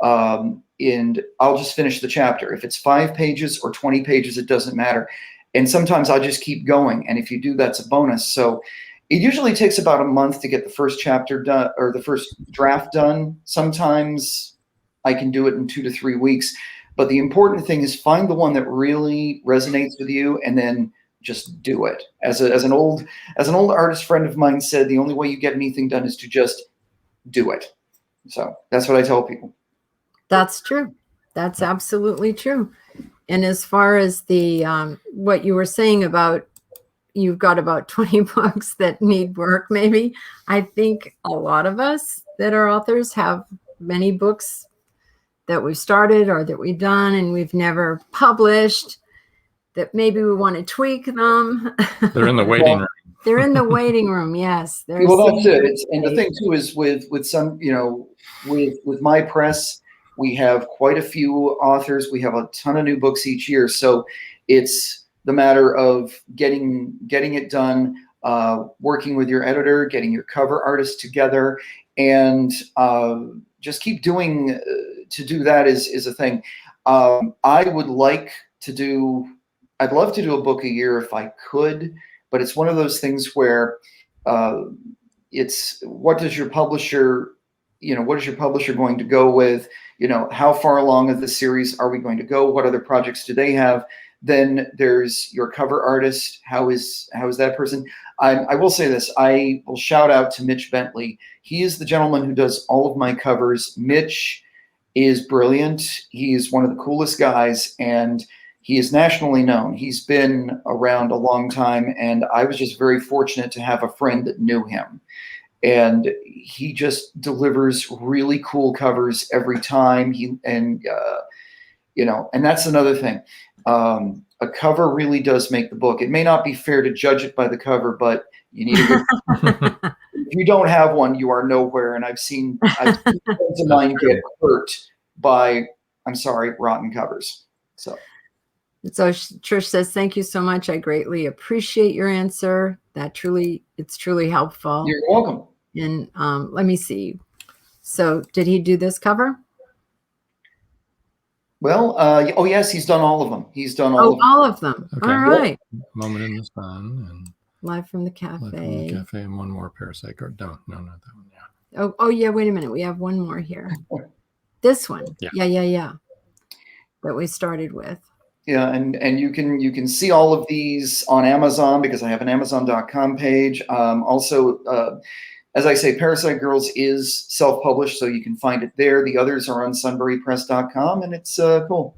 And I'll just finish the chapter. If it's 5 pages or 20 pages, it doesn't matter. And sometimes I'll just keep going. And if you do, that's a bonus. So it usually takes about a month to get the first chapter done, or the first draft done. Sometimes I can do it in 2 to 3 weeks. But the important thing is find the one that really resonates with you, and then just do it. As an old artist friend of mine said, the only way you get anything done is to just do it. So that's what I tell people. That's true. That's absolutely true. And as far as the what you were saying about, you've got about 20 books that need work, maybe. I think a lot of us that are authors have many books that we've started or that we've done and we've never published, that maybe we want to tweak them. They're in the waiting room. They're in the waiting room, yes. Well, that's it. And the thing too is with some, with my press, we have quite a few authors. We have a ton of new books each year. So it's the matter of getting it done, working with your editor, getting your cover artist together, and just keep doing. To do that is a thing. I'd love to do a book a year if I could, but it's one of those things where it's what is your publisher going to go with? How far along of the series are we going to go? What other projects do they have? Then there's your cover artist. How is that person? I will say this. I will shout out to Mitch Bentley. He is the gentleman who does all of my covers. Mitch is brilliant. He's one of the coolest guys, and he is nationally known. He's been around a long time, and I was just very fortunate to have a friend that knew him. and he just delivers really cool covers every time. And that's another thing. A cover really does make the book. It may not be fair to judge it by the cover, but you need a good. If you don't have one, you are nowhere. And I've seen friends of mine get hurt by, I'm sorry, rotten covers. So Trish says, thank you so much. I greatly appreciate your answer. It's truly helpful. You're welcome. And let me see. So did he do this cover? Well, oh yes, he's done all of them. He's done all of them. Okay. All right. Moment in the Sun and Live from the Cafe. Live from the Cafe, and one more Parasite Girl. No, not that one. Yeah. Oh yeah. Wait a minute. We have one more here. This one. Yeah. That we started with. Yeah, and you can see all of these on Amazon, because I have an Amazon.com page. Also, as I say, Parasite Girls is self-published, so you can find it there. The others are on sunburypress.com, and it's cool.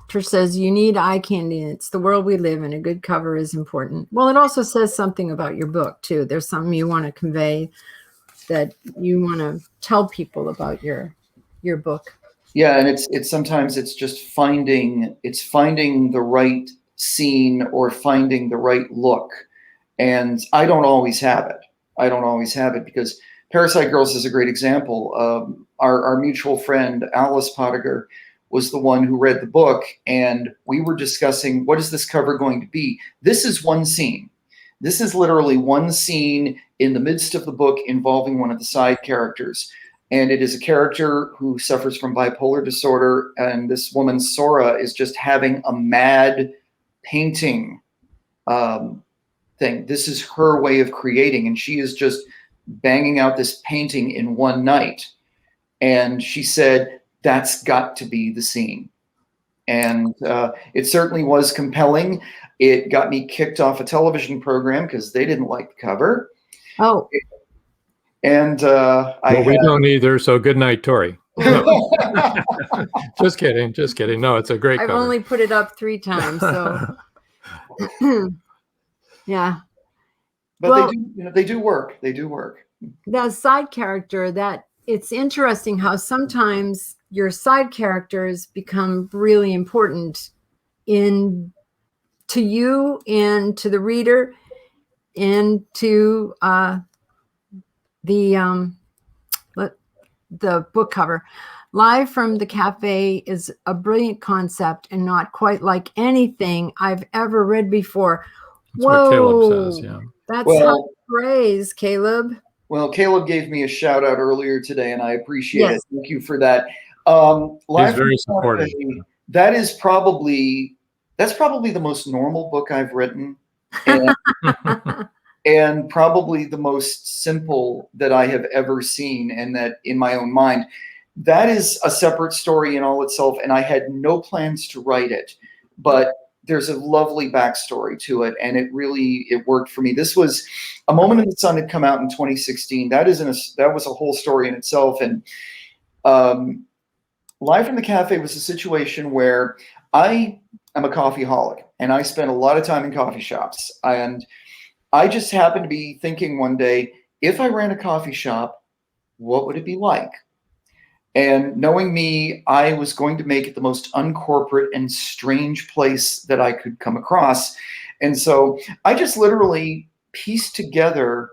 Trish says, you need eye candy. It's the world we live in. A good cover is important. Well, it also says something about your book, too. There's something you want to convey, that you want to tell people about your book. Yeah, and it's sometimes it's just finding the right scene or finding the right look. And I don't always have it. Because Parasite Girls is a great example. Our mutual friend, Alice Pottiger, was the one who read the book, and we were discussing, what is this cover going to be? This is one scene. This is literally one scene in the midst of the book involving one of the side characters. And it is a character who suffers from bipolar disorder. And this woman, Sora, is just having a mad painting thing. This is her way of creating. And she is just banging out this painting in one night. And she said, that's got to be the scene. And it certainly was compelling. It got me kicked off a television program because they didn't like the cover. Oh. And we don't either. So good night, Tori. No. Just kidding. No, it's a great cover. I've only put it up 3 times. So yeah. But they do work. The side character, that it's interesting how sometimes your side characters become really important to you and to the reader and to the book cover. Live from the Cafe is a brilliant concept and not quite like anything I've ever read before. That's what Caleb says, yeah. That's high praise, Caleb. Well, Caleb gave me a shout out earlier today, and I appreciate it. Thank you for that. He's very supportive. That's probably the most normal book I've written. And and probably the most simple that I have ever seen, and that in my own mind, that is a separate story in all itself. And I had no plans to write it, but there's a lovely backstory to it. And it worked for me. This was A Moment in the Sun had come out in 2016. That was a whole story in itself. And Live from the Cafe was a situation where I am a coffeeholic, and I spend a lot of time in coffee shops. And I just happened to be thinking one day, if I ran a coffee shop, what would it be like? And knowing me, I was going to make it the most uncorporate and strange place that I could come across. And so I just literally pieced together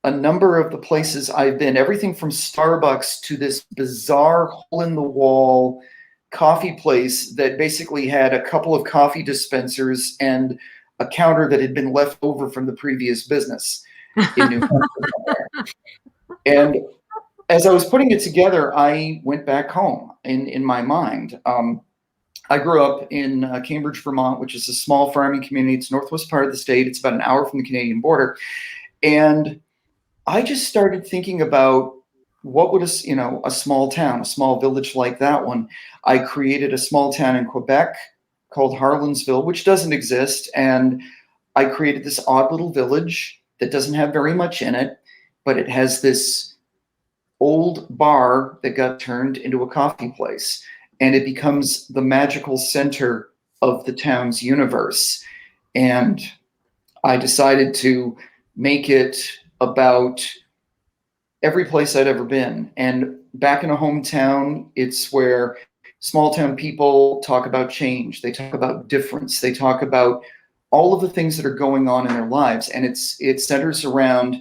a number of the places I've been, everything from Starbucks to this bizarre hole-in-the-wall coffee place that basically had a couple of coffee dispensers and a counter that had been left over from the previous business in New Hampshire. And as I was putting it together, I went back home in my mind. I grew up in Cambridge, Vermont, which is a small farming community. It's northwest part of the state. It's about an hour from the Canadian border. And I just started thinking about what would a small town, a small village like that one. I created a small town in Quebec called Harlansville, which doesn't exist. And I created this odd little village that doesn't have very much in it, but it has this old bar that got turned into a coffee place. And it becomes the magical center of the town's universe. And I decided to make it about every place I'd ever been. And back in a hometown, it's where small town people talk about change. They talk about difference. They talk about all of the things that are going on in their lives. And it centers around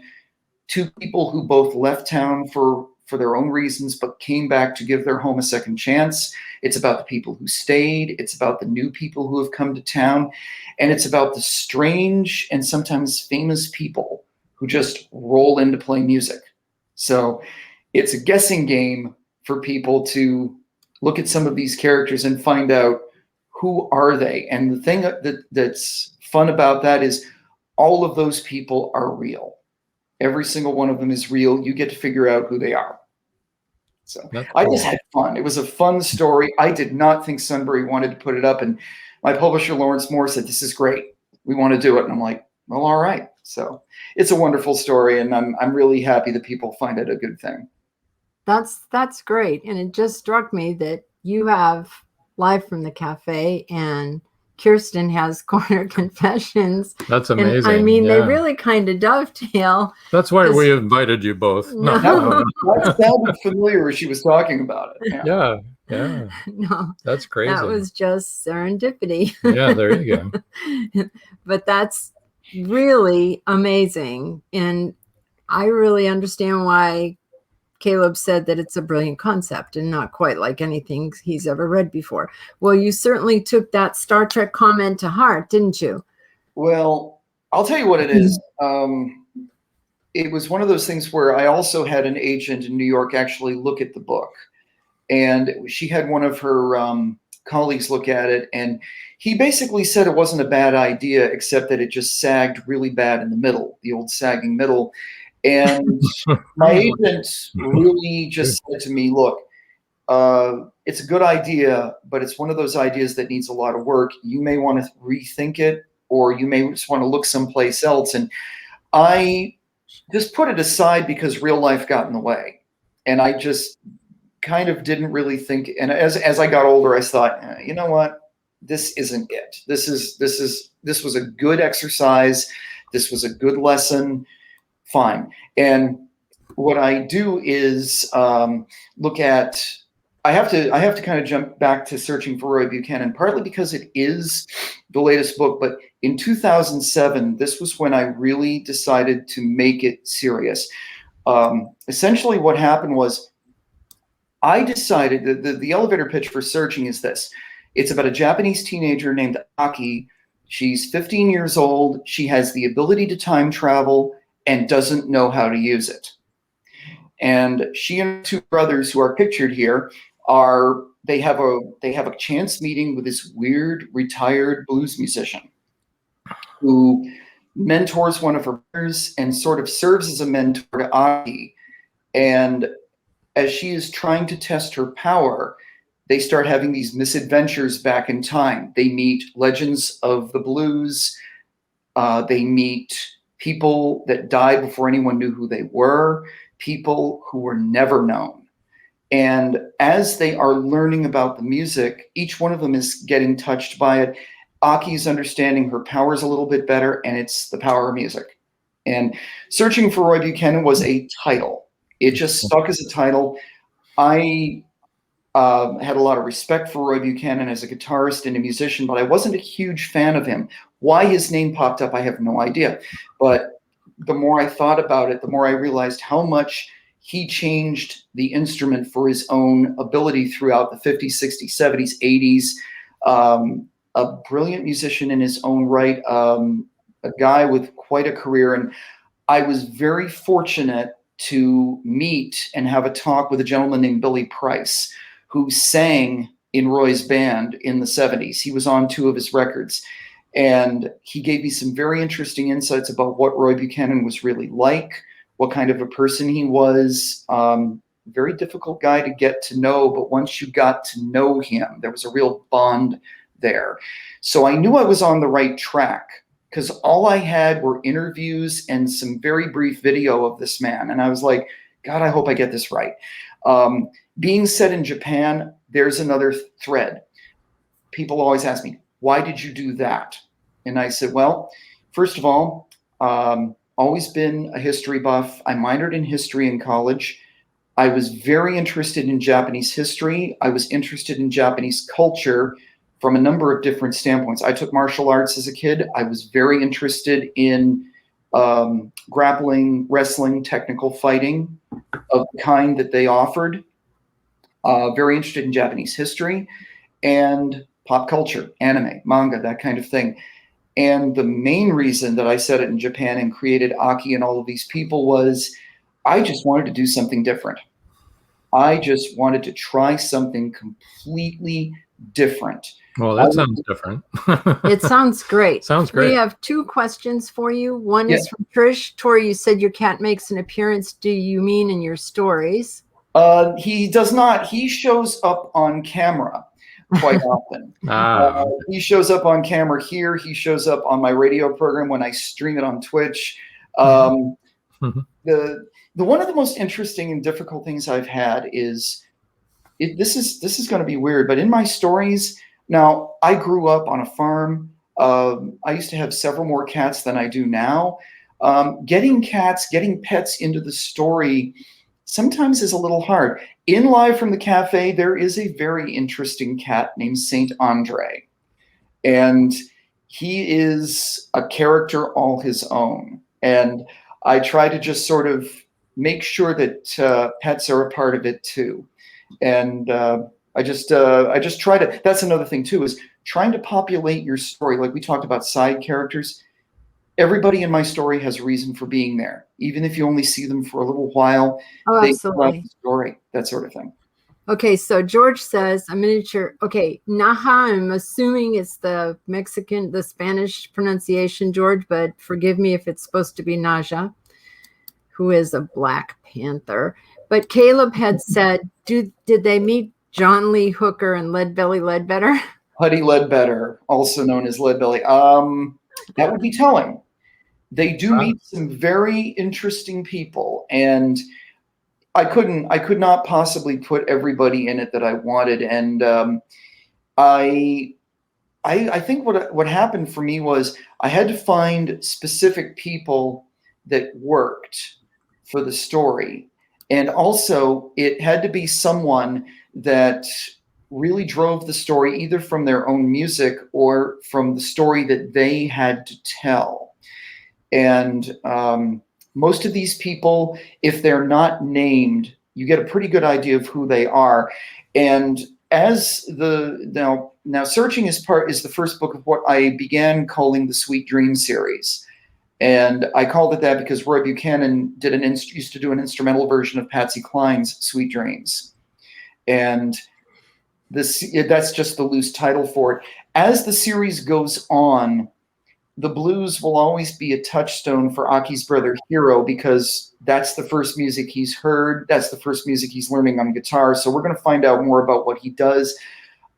two people who both left town for their own reasons, but came back to give their home a second chance. It's about the people who stayed. It's about the new people who have come to town. And it's about the strange and sometimes famous people who just roll in to play music. So it's a guessing game for people to look at some of these characters and find out who are they. And the thing that's fun about that is all of those people are real. Every single one of them is real. You get to figure out who they are. So I just had fun. It was a fun story. I did not think Sunbury wanted to put it up. And my publisher, Lawrence Moore, said, "This is great. We want to do it." And I'm like, well, all right. So it's a wonderful story. And I'm really happy that people find it a good thing. That's great. And it just struck me that you have Live from the Cafe and Kiersten has Corner Confessions. That's amazing. And, I mean, they really kind of dovetail. That's why we invited you both. No. That sounded familiar as she was talking about it. Yeah. No, that's crazy. That was just serendipity. Yeah, there you go. But that's really amazing. And I really understand why Caleb said that it's a brilliant concept and not quite like anything he's ever read before. Well, you certainly took that Star Trek comment to heart, didn't you? Well, I'll tell you what it is. It was one of those things where I also had an agent in New York actually look at the book. And she had one of her colleagues look at it. And he basically said it wasn't a bad idea, except that it just sagged really bad in the middle, the old sagging middle. And my agent really just said to me, look, it's a good idea, but it's one of those ideas that needs a lot of work. You may want to rethink it, or you may just want to look someplace else. And I just put it aside because real life got in the way. And I just kind of didn't really think. And as I got older, I thought, you know what? This isn't it. This was a good exercise. This was a good lesson. Fine. And what I do is look at, I have to kind of jump back to Searching for Roy Buchanan, partly because it is the latest book, but in 2007, this was when I really decided to make it serious. Essentially what happened was I decided that the elevator pitch for Searching is this. It's about a Japanese teenager named Aki. She's 15 years old. She has the ability to time travel and doesn't know how to use it. And she and two brothers who are pictured here they have a chance meeting with this weird retired blues musician who mentors one of her brothers and sort of serves as a mentor to Aki. And as she is trying to test her power, they start having these misadventures back in time. They meet legends of the blues. They meet people that died before anyone knew who they were, people who were never known. And as they are learning about the music, each one of them is getting touched by it. Aki's understanding her powers a little bit better, and it's the power of music. And Searching for Roy Buchanan was a title. It just stuck as a title. I had a lot of respect for Roy Buchanan as a guitarist and a musician, but I wasn't a huge fan of him. Why his name popped up, I have no idea. But the more I thought about it, the more I realized how much he changed the instrument for his own ability throughout the 50s, 60s, 70s, 80s. A brilliant musician in his own right, a guy with quite a career. And I was very fortunate to meet and have a talk with a gentleman named Billy Price, who sang in Roy's band in the 70s. He was on 2 of his records. And he gave me some very interesting insights about what Roy Buchanan was really like, what kind of a person he was. Very difficult guy to get to know, but once you got to know him, there was a real bond there. So I knew I was on the right track because all I had were interviews and some very brief video of this man. And I was like, God, I hope I get this right. Being set in Japan, there's another thread. People always ask me, why did you do that? And I said, well, first of all, always been a history buff. I minored in history in college. I was very interested in Japanese history. I was interested in Japanese culture from a number of different standpoints. I took martial arts as a kid. I was very interested in grappling, wrestling, technical fighting of the kind that they offered. Very interested in Japanese history and pop culture, anime, manga, that kind of thing. And the main reason that I set it in Japan and created Aki and all of these people was I just wanted to do something different. I just wanted to try something completely different. Well, that sounds different. It sounds great. Sounds great. We have 2 questions for you. One Yes. is from Trish. Tori, you said your cat makes an appearance. Do you mean in your stories? He does not. He shows up on camera quite often. He shows up on camera here. He shows up on my radio program when I stream it on Twitch. The one of the most interesting and difficult things I've had is this is going to be weird, but in my stories now, I grew up on a farm. I used to have several more cats than I do now. Getting pets into the story sometimes is a little hard. In Live from the Cafe, there is a very interesting cat named Saint Andre, and he is a character all his own. And I try to just sort of make sure that pets are a part of it too. And I just try to, that's another thing too, is trying to populate your story. Like we talked about side characters. Everybody in my story has a reason for being there. Even if you only see them for a little while, they love the story, that sort of thing. Okay, so George says a miniature. Okay, Naha, I'm assuming it's the Spanish pronunciation, George, but forgive me if it's supposed to be Naja, who is a Black Panther. But Caleb had said, did they meet John Lee Hooker and Leadbelly Ledbetter? Huddy Ledbetter, also known as Leadbelly. That would be telling. They do meet some very interesting people, and I could not possibly put everybody in it that I wanted. And I think what happened for me was I had to find specific people that worked for the story. And also it had to be someone that really drove the story either from their own music or from the story that they had to tell. And most of these people, if they're not named, you get a pretty good idea of who they are. And as now Searching is the first book of what I began calling the Sweet Dream series. And I called it that because Roy Buchanan used to do an instrumental version of Patsy Cline's Sweet Dreams. And that's just the loose title for it. As the series goes on, the blues will always be a touchstone for Aki's brother Hiro because that's the first music he's heard. That's the first music he's learning on guitar. So we're going to find out more about what he does.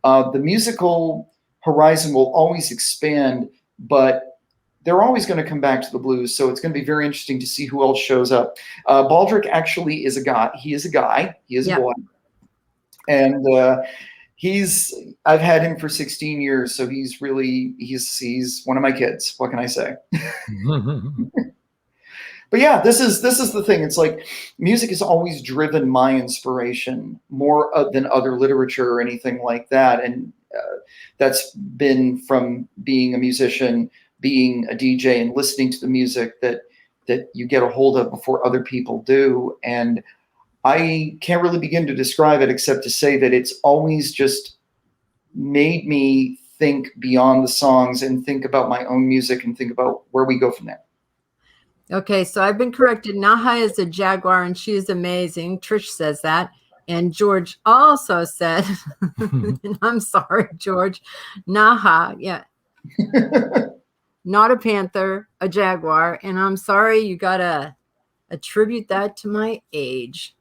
The musical horizon will always expand, but they're always going to come back to the blues. So it's going to be very interesting to see who else shows up. Baldrick actually is a guy. He is a guy. He is a boy. And I've had him for 16 years. So he's one of my kids. What can I say? But yeah, this is the thing. It's like music has always driven my inspiration more than other literature or anything like that. And that's been from being a musician, being a DJ, and listening to the music that you get a hold of before other people do. And I can't really begin to describe it except to say that it's always just made me think beyond the songs and think about my own music and think about where we go from there. Okay, so I've been corrected. Naha is a jaguar, and she is amazing. Trish says that. And George also said, and I'm sorry, George, Naha, yeah. Not a panther, a jaguar. And I'm sorry, you got to attribute that to my age.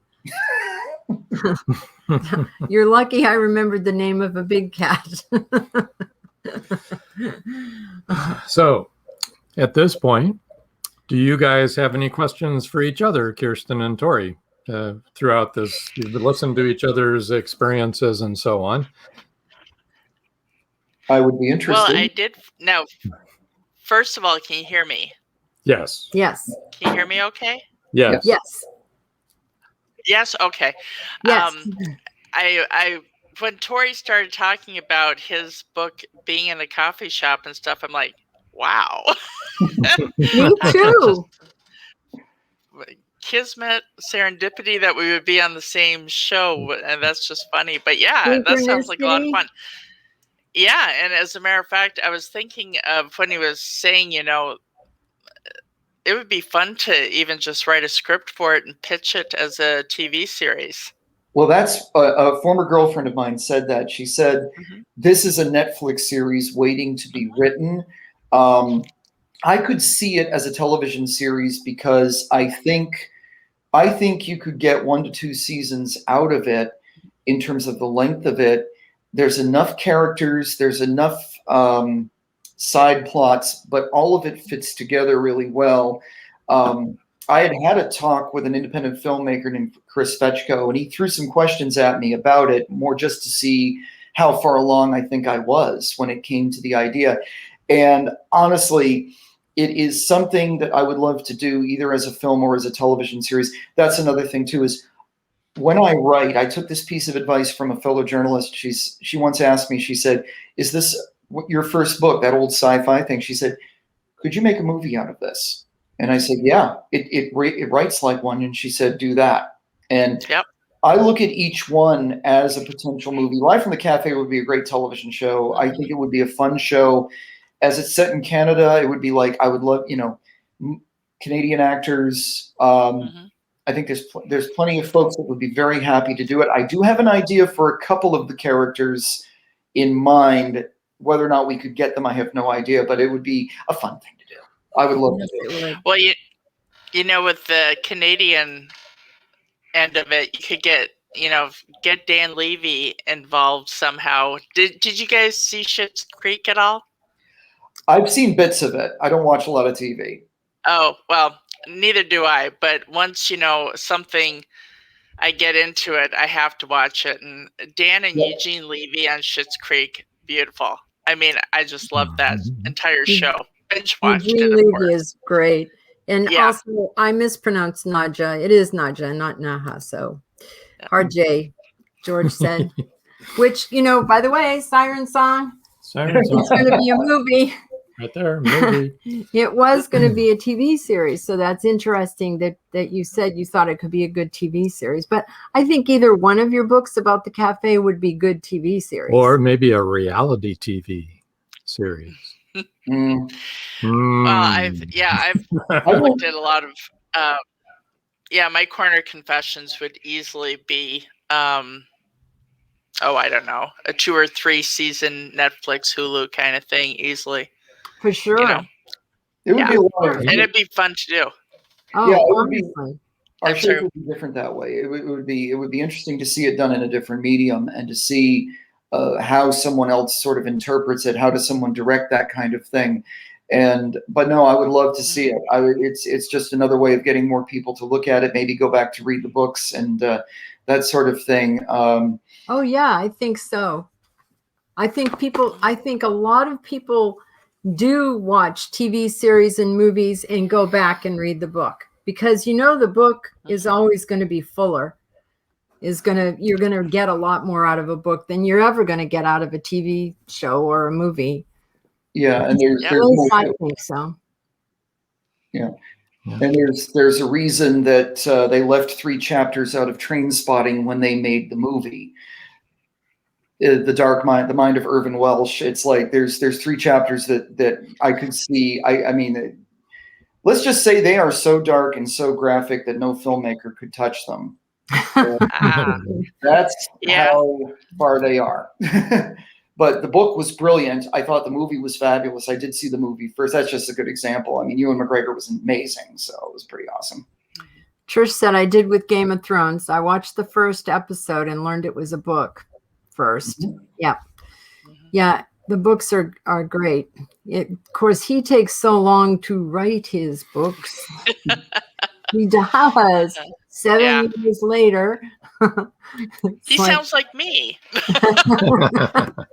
You're lucky I remembered the name of a big cat. So at this point, do you guys have any questions for each other, Kiersten and Tori, throughout this? You've listened to each other's experiences and so on. I would be interested. Well, I did. Now, first of all, can you hear me? Yes. Yes. Can you hear me okay? Yes. Yes. Yes. Okay. Yes. I when Tori started talking about his book being in a coffee shop and stuff, I'm like, wow. Me too. Kismet, serendipity that we would be on the same show, and that's just funny. But yeah, that sounds like a lot of Synchronicity. fun. Yeah, and as a matter of fact, I was thinking of when he was saying, it would be fun to even just write a script for it and pitch it as a TV series. Well, that's a former girlfriend of mine said that. She said, this is a Netflix series waiting to be written. I could see it as a television series because I think you could get 1 to 2 seasons out of it in terms of the length of it. There's enough characters, there's enough side plots, but all of it fits together really well. I had a talk with an independent filmmaker named Chris Fetchko, and he threw some questions at me about it, more just to see how far along I think I was when it came to the idea. And honestly, it is something that I would love to do either as a film or as a television series. That's another thing too, is when I write, I took this piece of advice from a fellow journalist. She once asked me, she said, is this your first book, that old sci-fi thing? She said, could you make a movie out of this? And I said, yeah, it writes like one. And she said, do that. And Yep. I look at each one as a potential movie. Live from the Cafe would be a great television show. I think it would be a fun show. As it's set in Canada, it would be like, I would love, Canadian actors. I think there's plenty of folks that would be very happy to do it. I do have an idea for a couple of the characters in mind. Whether or not we could get them, I have no idea, but it would be a fun thing to do. I would love to do it. Well, with the Canadian end of it, you could get Dan Levy involved somehow. Did you guys see Schitt's Creek at all? I've seen bits of it. I don't watch a lot of TV. Oh, well, neither do I. But once, something, I get into it, I have to watch it. And Dan and Eugene Levy on Schitt's Creek, beautiful. I mean, I just love that entire show. Binge watched Eugene it, of Levy course. is great. And also, I mispronounced Nadja. It is Nadja, not Naha. So, hard J, George said. Which, by the way, Siren Song. It's going to be a movie. Right there, movie. It was going to be a TV series. So that's interesting that you said you thought it could be a good TV series. But I think either one of your books about the cafe would be good TV series. Or maybe a reality TV series. Well, I've looked at a lot of My Corner Confessions would easily be I don't know, a 2 or 3 season Netflix, Hulu kind of thing, easily. For sure. It would be a lot of, and it'd be fun to do. Oh, yeah, honestly. Our show would be different that way. It would be interesting to see it done in a different medium and to see how someone else sort of interprets it. How does someone direct that kind of thing? But no, I would love to see it. It's just another way of getting more people to look at it, maybe go back to read the books and that sort of thing. Oh yeah, I think so. I think a lot of people do watch TV series and movies and go back and read the book because the book is always going to be fuller. You're going to get a lot more out of a book than you're ever going to get out of a TV show or a movie. Yeah, and I think so. Yeah. And there's a reason that they left 3 chapters out of Trainspotting when they made the movie. The Mind of Irvin Welsh. It's like there's 3 chapters that I could see. I mean, let's just say they are so dark and so graphic that no filmmaker could touch them. That's how far they are. But the book was brilliant. I thought the movie was fabulous. I did see the movie first. That's just a good example. I mean, Ewan McGregor was amazing, so it was pretty awesome. Trish said, I did with Game of Thrones. I watched the first episode and learned it was a book first. Yeah, the books are great. Of course, he takes so long to write his books. He does. 7 years later. He sounds like me.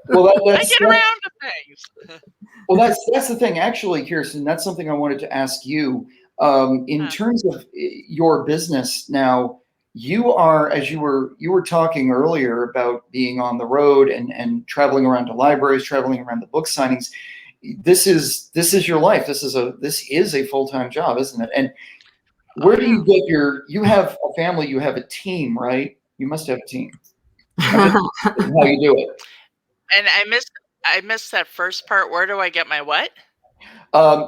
Well, I get around to things. Well, that's the thing. Actually, Kiersten, that's something I wanted to ask you. In terms of your business now, you are, as you were talking earlier about being on the road and traveling around to libraries, traveling around the book signings. This is your life. This is a full-time job, isn't it? And where do you get you have a family, you have a team, right? You must have a team. How you do it. And I missed that first part. Where do I get my what?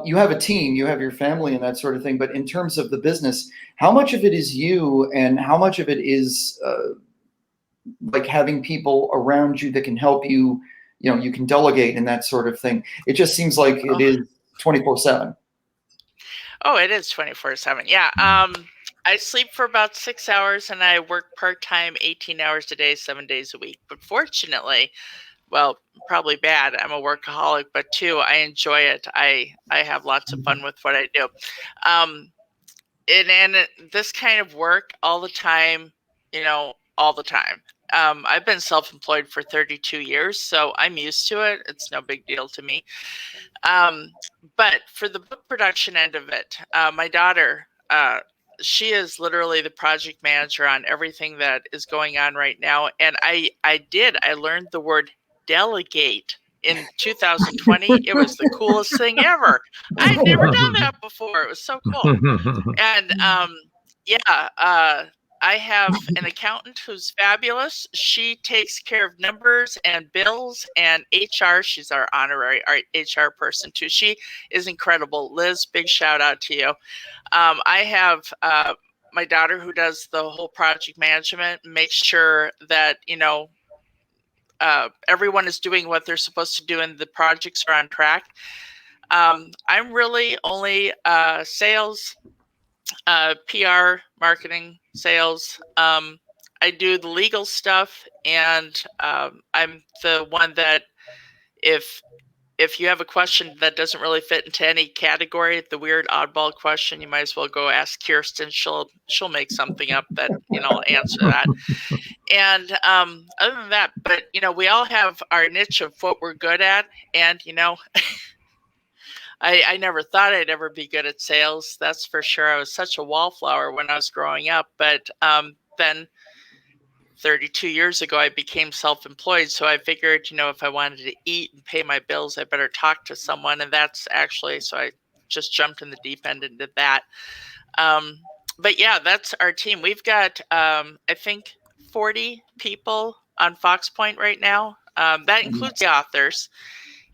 You have a team, you have your family and that sort of thing. But in terms of the business, how much of it is you and how much of it is like having people around you that can help you, you can delegate and that sort of thing? It just seems like it is 24/7. Oh, it is 24/7. Yeah. I sleep for about 6 hours and I work part-time 18 hours a day, 7 days a week. But fortunately, well, probably bad, I'm a workaholic, but two, I enjoy it. I have lots of fun with what I do. And this kind of work all the time, all the time. I've been self-employed for 32 years, so I'm used to it. It's no big deal to me. But for the book production end of it, my daughter, she is literally the project manager on everything that is going on right now. And I learned the word delegate in 2020. It was the coolest thing ever. I'd never done that before. It was so cool. And I have an accountant who's fabulous. She takes care of numbers and bills and HR. She's our honorary HR person too. She is incredible. Liz, big shout out to you. I have my daughter who does the whole project management, makes sure that, everyone is doing what they're supposed to do and the projects are on track. I'm really only sales, PR, marketing, sales. I do the legal stuff, and I'm the one that if you have a question that doesn't really fit into any category, the weird oddball question, you might as well go ask Kiersten. She'll make something up that answer that. And other than that, but we all have our niche of what we're good at, and I never thought I'd ever be good at sales. That's for sure. I was such a wallflower when I was growing up, but then 32 years ago, I became self-employed. So I figured, if I wanted to eat and pay my bills, I better talk to someone. And that's actually, so I just jumped in the deep end and did that. But yeah, that's our team. We've got, I think, 40 people on Fox Point right now. That includes the authors.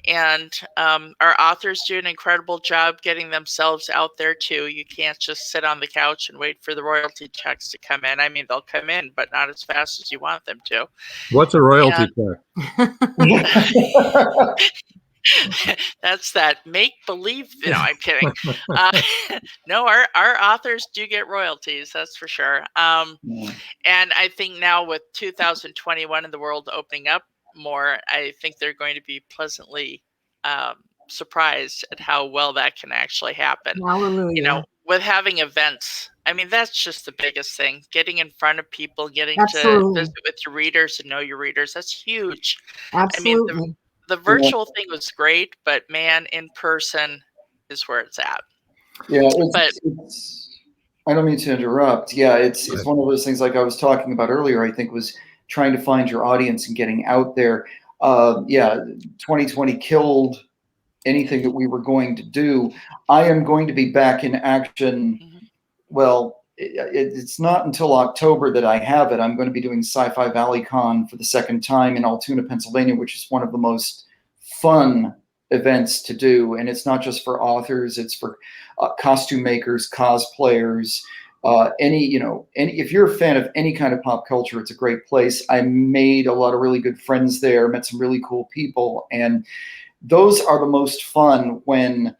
And our authors do an incredible job getting themselves out there too. You can't just sit on the couch and wait for the royalty checks to come in. I mean, they'll come in, but not as fast as you want them to. What's a royalty check? That's that make-believe. No, I'm kidding. No, our authors do get royalties. That's for sure. And I think now with 2021 and the world opening up more, I think they're going to be pleasantly surprised at how well that can actually happen. Hallelujah. With having events. I mean, that's just the biggest thing. Getting in front of people, getting to visit with your readers and know your readers. That's huge. Absolutely. I mean, the virtual thing was great, but man, in person is where it's at. Yeah, it's I don't mean to interrupt. Yeah, it's one of those things like I was talking about earlier, I think, was trying to find your audience and getting out there. 2020 killed anything that we were going to do. I am going to be back in action. Well, it's not until October that I have it. I'm going to be doing Sci-Fi Valley Con for the second time in Altoona, Pennsylvania, which is one of the most fun events to do. And it's not just for authors, it's for costume makers, cosplayers, if you're a fan of any kind of pop culture, it's a great place. I made a lot of really good friends there, met some really cool people. And those are the most fun when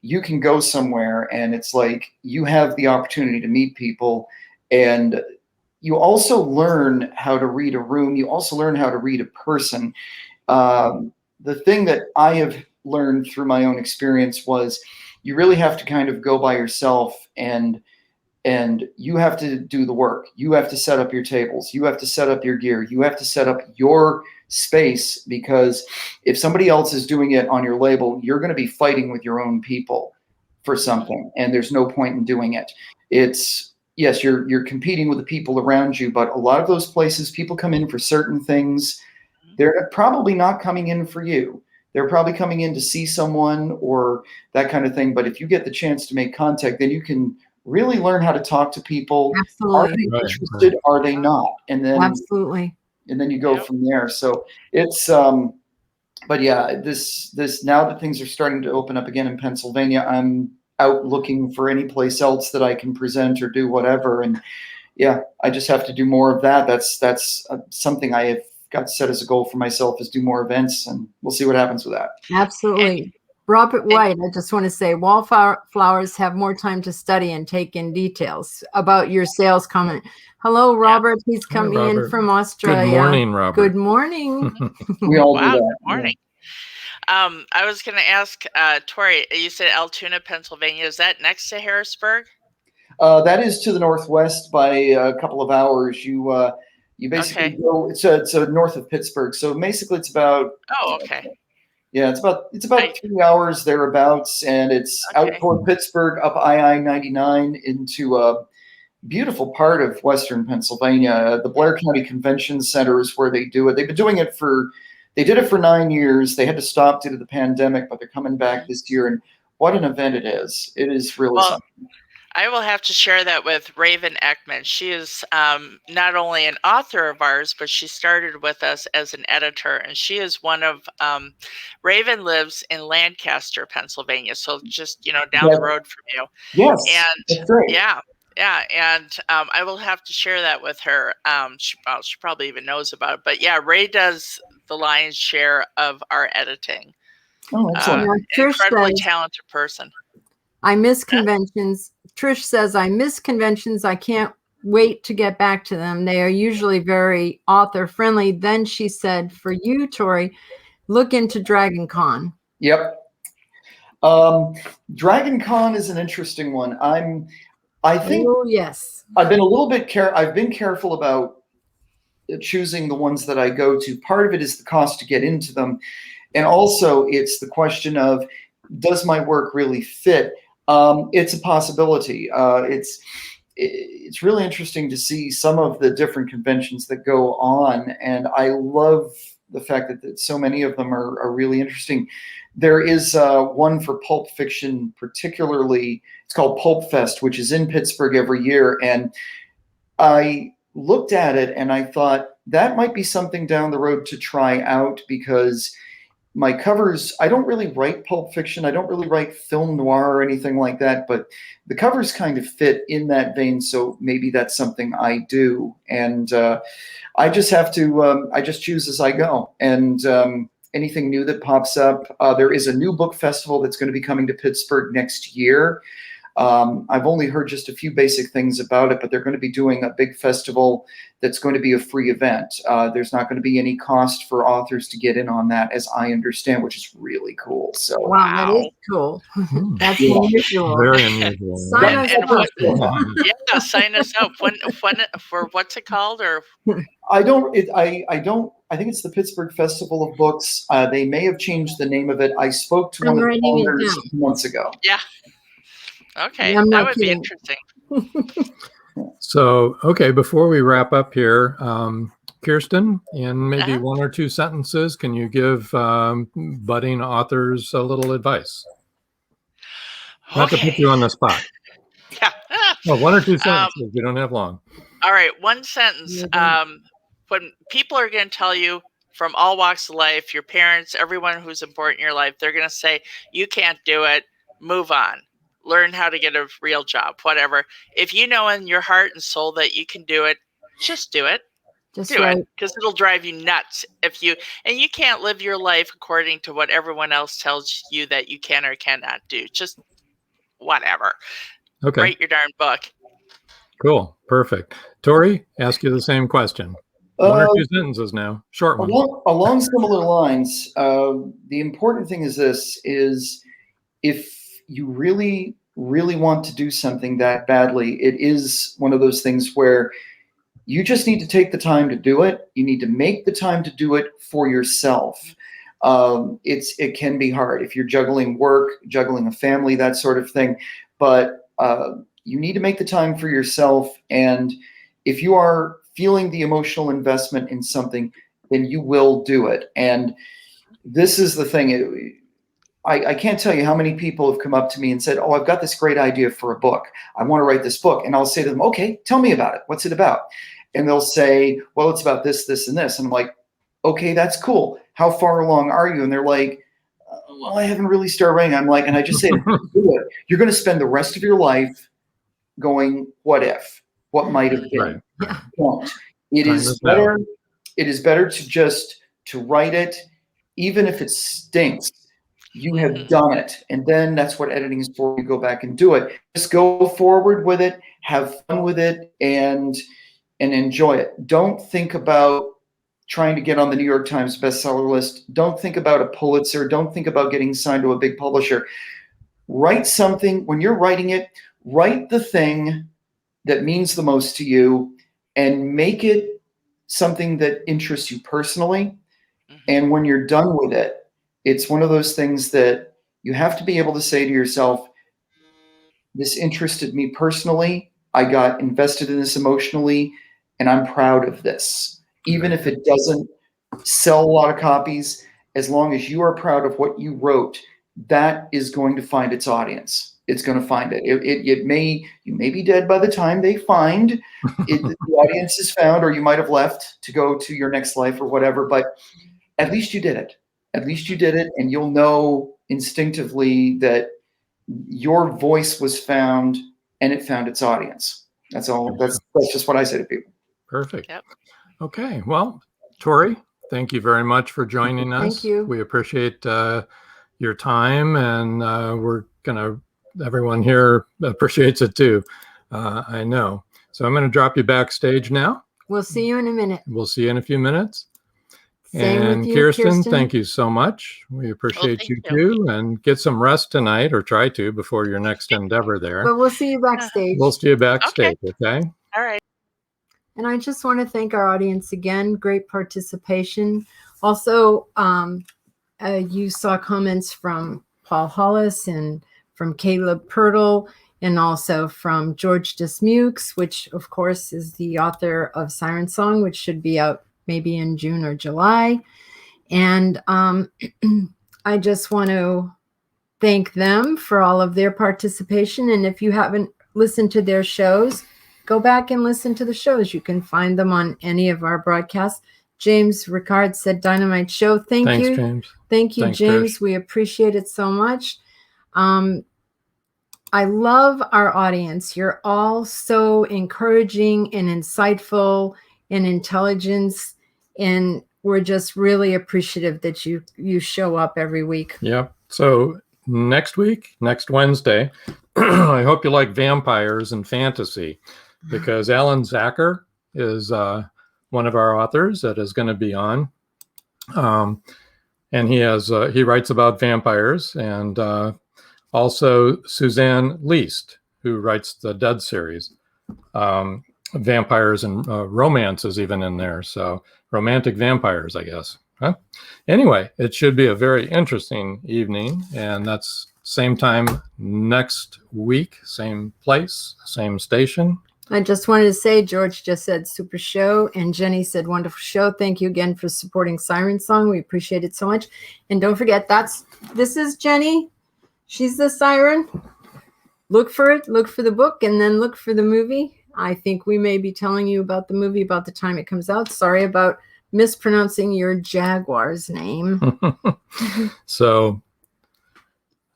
you can go somewhere and it's like you have the opportunity to meet people, and you also learn how to read a room. You also learn how to read a person. The thing that I have learned through my own experience was you really have to kind of go by yourself and and you have to do the work. You have to set up your tables. You have to set up your gear. You have to set up your space, because if somebody else is doing it on your label, you're going to be fighting with your own people for something, and there's no point in doing it. It's, yes, you're competing with the people around you, but a lot of those places, people come in for certain things. They're probably not coming in for you. They're probably coming in to see someone or that kind of thing. But if you get the chance to make contact, then you can really learn how to talk to people. Absolutely. Are they interested? Are they not? And then Absolutely. And then you go from there. So it's but yeah, this now that things are starting to open up again in Pennsylvania, I'm out looking for any place else that I can present or do whatever. And yeah, I just have to do more of that. That's something I have got set as a goal for myself, is do more events, and we'll see what happens with that. Absolutely. Robert White, I just want to say, wallflowers have more time to study and take in details about your sales comment. Hello, Robert. He's coming in from Australia. Good morning, Robert. Good morning. We all do that. Good morning. Yeah. I was going to ask Tori, you said Altoona, Pennsylvania. Is that next to Harrisburg? That is to the northwest by a couple of hours. You basically go. It's north of Pittsburgh, so basically it's about. Oh, okay. Yeah, it's about 3 hours thereabouts, and it's out toward Pittsburgh, up I-99 into a beautiful part of western Pennsylvania. The Blair County Convention Center is where they do it. They've been doing it they did it for 9 years. They had to stop due to the pandemic, but they're coming back this year, and what an event it is. It is really something. I will have to share that with Raven Ekman. She is not only an author of ours, but she started with us as an editor. And she is one of, Raven lives in Lancaster, Pennsylvania. So just, down the road from you. Yes, and that's great. Yeah. And I will have to share that with her. She probably even knows about it. But yeah, Ray does the lion's share of our editing. Oh, excellent. Incredibly talented person. I miss conventions. Trish says, I miss conventions. I can't wait to get back to them. They are usually very author friendly. Then she said, for you, Tori, look into Dragon Con. Yep. Dragon Con is an interesting one. I think yes. I've been a little bit I've been careful about choosing the ones that I go to. Part of it is the cost to get into them. And also it's the question of, does my work really fit? It's a possibility. It's really interesting to see some of the different conventions that go on, and I love the fact that so many of them are really interesting. There is one for pulp fiction, particularly. It's called Pulp Fest, which is in Pittsburgh every year, and I looked at it and I thought that might be something down the road to try out, because my covers, I don't really write pulp fiction. I don't really write film noir or anything like that, but the covers kind of fit in that vein. So maybe that's something I do. And I just have to, I just choose as I go. And anything new that pops up, there is a new book festival that's going to be coming to Pittsburgh next year. I've only heard just a few basic things about it, but they're going to be doing a big festival that's going to be a free event. There's not going to be any cost for authors to get in on that, as I understand, which is really cool. So wow, that is cool. That's unusual. Very unusual. Sign us up. Yeah, sign us up. When for what's it called? Or I think it's the Pittsburgh Festival of Books. They may have changed the name of it. I spoke to one of the owners months ago. Yeah. Okay, that would be interesting. So, okay, before we wrap up here, Kiersten, in maybe one or two sentences, can you give budding authors a little advice? Not to put you on the spot. Yeah. Well, one or two sentences. We don't have long. All right, one sentence. When people are going to tell you from all walks of life, your parents, everyone who's important in your life, they're going to say, you can't do it, move on. Learn how to get a real job, whatever. If you know in your heart and soul that you can do it, just do it. Just do it, because it'll drive you nuts and you can't live your life according to what everyone else tells you that you can or cannot do. Just whatever. Okay. Write your darn book. Cool. Perfect. Tori, ask you the same question. One or two sentences now. Short one. Along similar lines, the important thing is this, is if you really really want to do something that badly, it is one of those things where you just need to take the time to do it. You need to make the time to do it for yourself. It can be hard if you're juggling work, juggling a family, that sort of thing. But you need to make the time for yourself. And if you are feeling the emotional investment in something, then you will do it. And this is the thing. I can't tell you how many people have come up to me and said, oh, I've got this great idea for a book. I want to write this book. And I'll say to them, okay, tell me about it. What's it about? And they'll say, well, it's about this, this, and this. And I'm like, okay, that's cool. How far along are you? And they're like, well, I haven't really started writing. I'm like, and I just say, do it. You're going to spend the rest of your life going, what if? What might have been? Right. Don't. It is better to write it, even if it stinks. You have done it. And then that's what editing is for. You go back and do it. Just go forward with it, have fun with it, and enjoy it. Don't think about trying to get on the New York Times bestseller list. Don't think about a Pulitzer. Don't think about getting signed to a big publisher. Write something. When you're writing it, write the thing that means the most to you and make it something that interests you personally. And when you're done with it, it's one of those things that you have to be able to say to yourself, this interested me personally. I got invested in this emotionally, and I'm proud of this. Even if it doesn't sell a lot of copies, as long as you are proud of what you wrote, that is going to find its audience. It's going to find it. You may be dead by the time they find it, the audience is found, or you might have left to go to your next life or whatever, but at least you did it. At least you did it, and you'll know instinctively that your voice was found and it found its audience. That's all. That's just what I say to people. Perfect. Yep. Okay. Well, Tori, thank you very much for joining us. Thank you. We appreciate your time, and everyone here appreciates it too. I know. So I'm going to drop you backstage now. We'll see you in a minute. We'll see you in a few minutes. Same and with you, Kirsten, thank you so much. We appreciate you too. And get some rest tonight, or try to, before your next endeavor there. But we'll see you backstage. We'll see you backstage, okay? All right. And I just want to thank our audience again. Great participation. Also, you saw comments from Paul Hollis and from Caleb Pirtle, and also from George Dismukes, which of course is the author of Siren Song, which should be out maybe in June or July. And I just want to thank them for all of their participation. And if you haven't listened to their shows, go back and listen to the shows. You can find them on any of our broadcasts. James Ricard said, "Dynamite show." Thanks, you. James. Thank you, Thanks, James. Trish. We appreciate it so much. I love our audience. You're all so encouraging and insightful and intelligence. And we're just really appreciative that you show up every week. Yep. So next Wednesday, I hope you like vampires and fantasy, because Alan Zacher is one of our authors that is going to be on. And he writes about vampires, and also Suzanne Least, who writes the Dead series. Vampires and romance is even in there. So romantic vampires, I guess. Huh? Anyway, it should be a very interesting evening, and that's same time next week, same place, same station. I just wanted to say, George just said super show, and Jenny said wonderful show. Thank you again for supporting Siren Song. We appreciate it so much. And don't forget, this is Jenny. She's the siren. Look for it, look for the book, and then look for the movie. I think we may be telling you about the movie about the time it comes out. Sorry about mispronouncing your Jaguar's name. So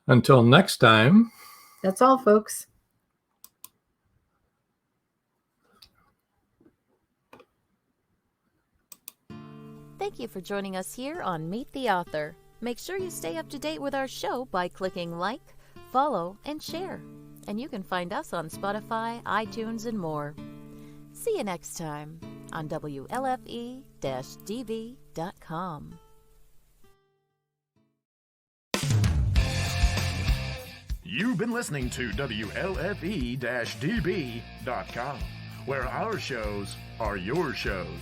until next time. That's all, folks. Thank you for joining us here on Meet the Author. Make sure you stay up to date with our show by clicking like, follow, and share. And you can find us on Spotify, iTunes, and more. See you next time on WLFE-DV.com. You've been listening to WLFE-DB.com, where our shows are your shows.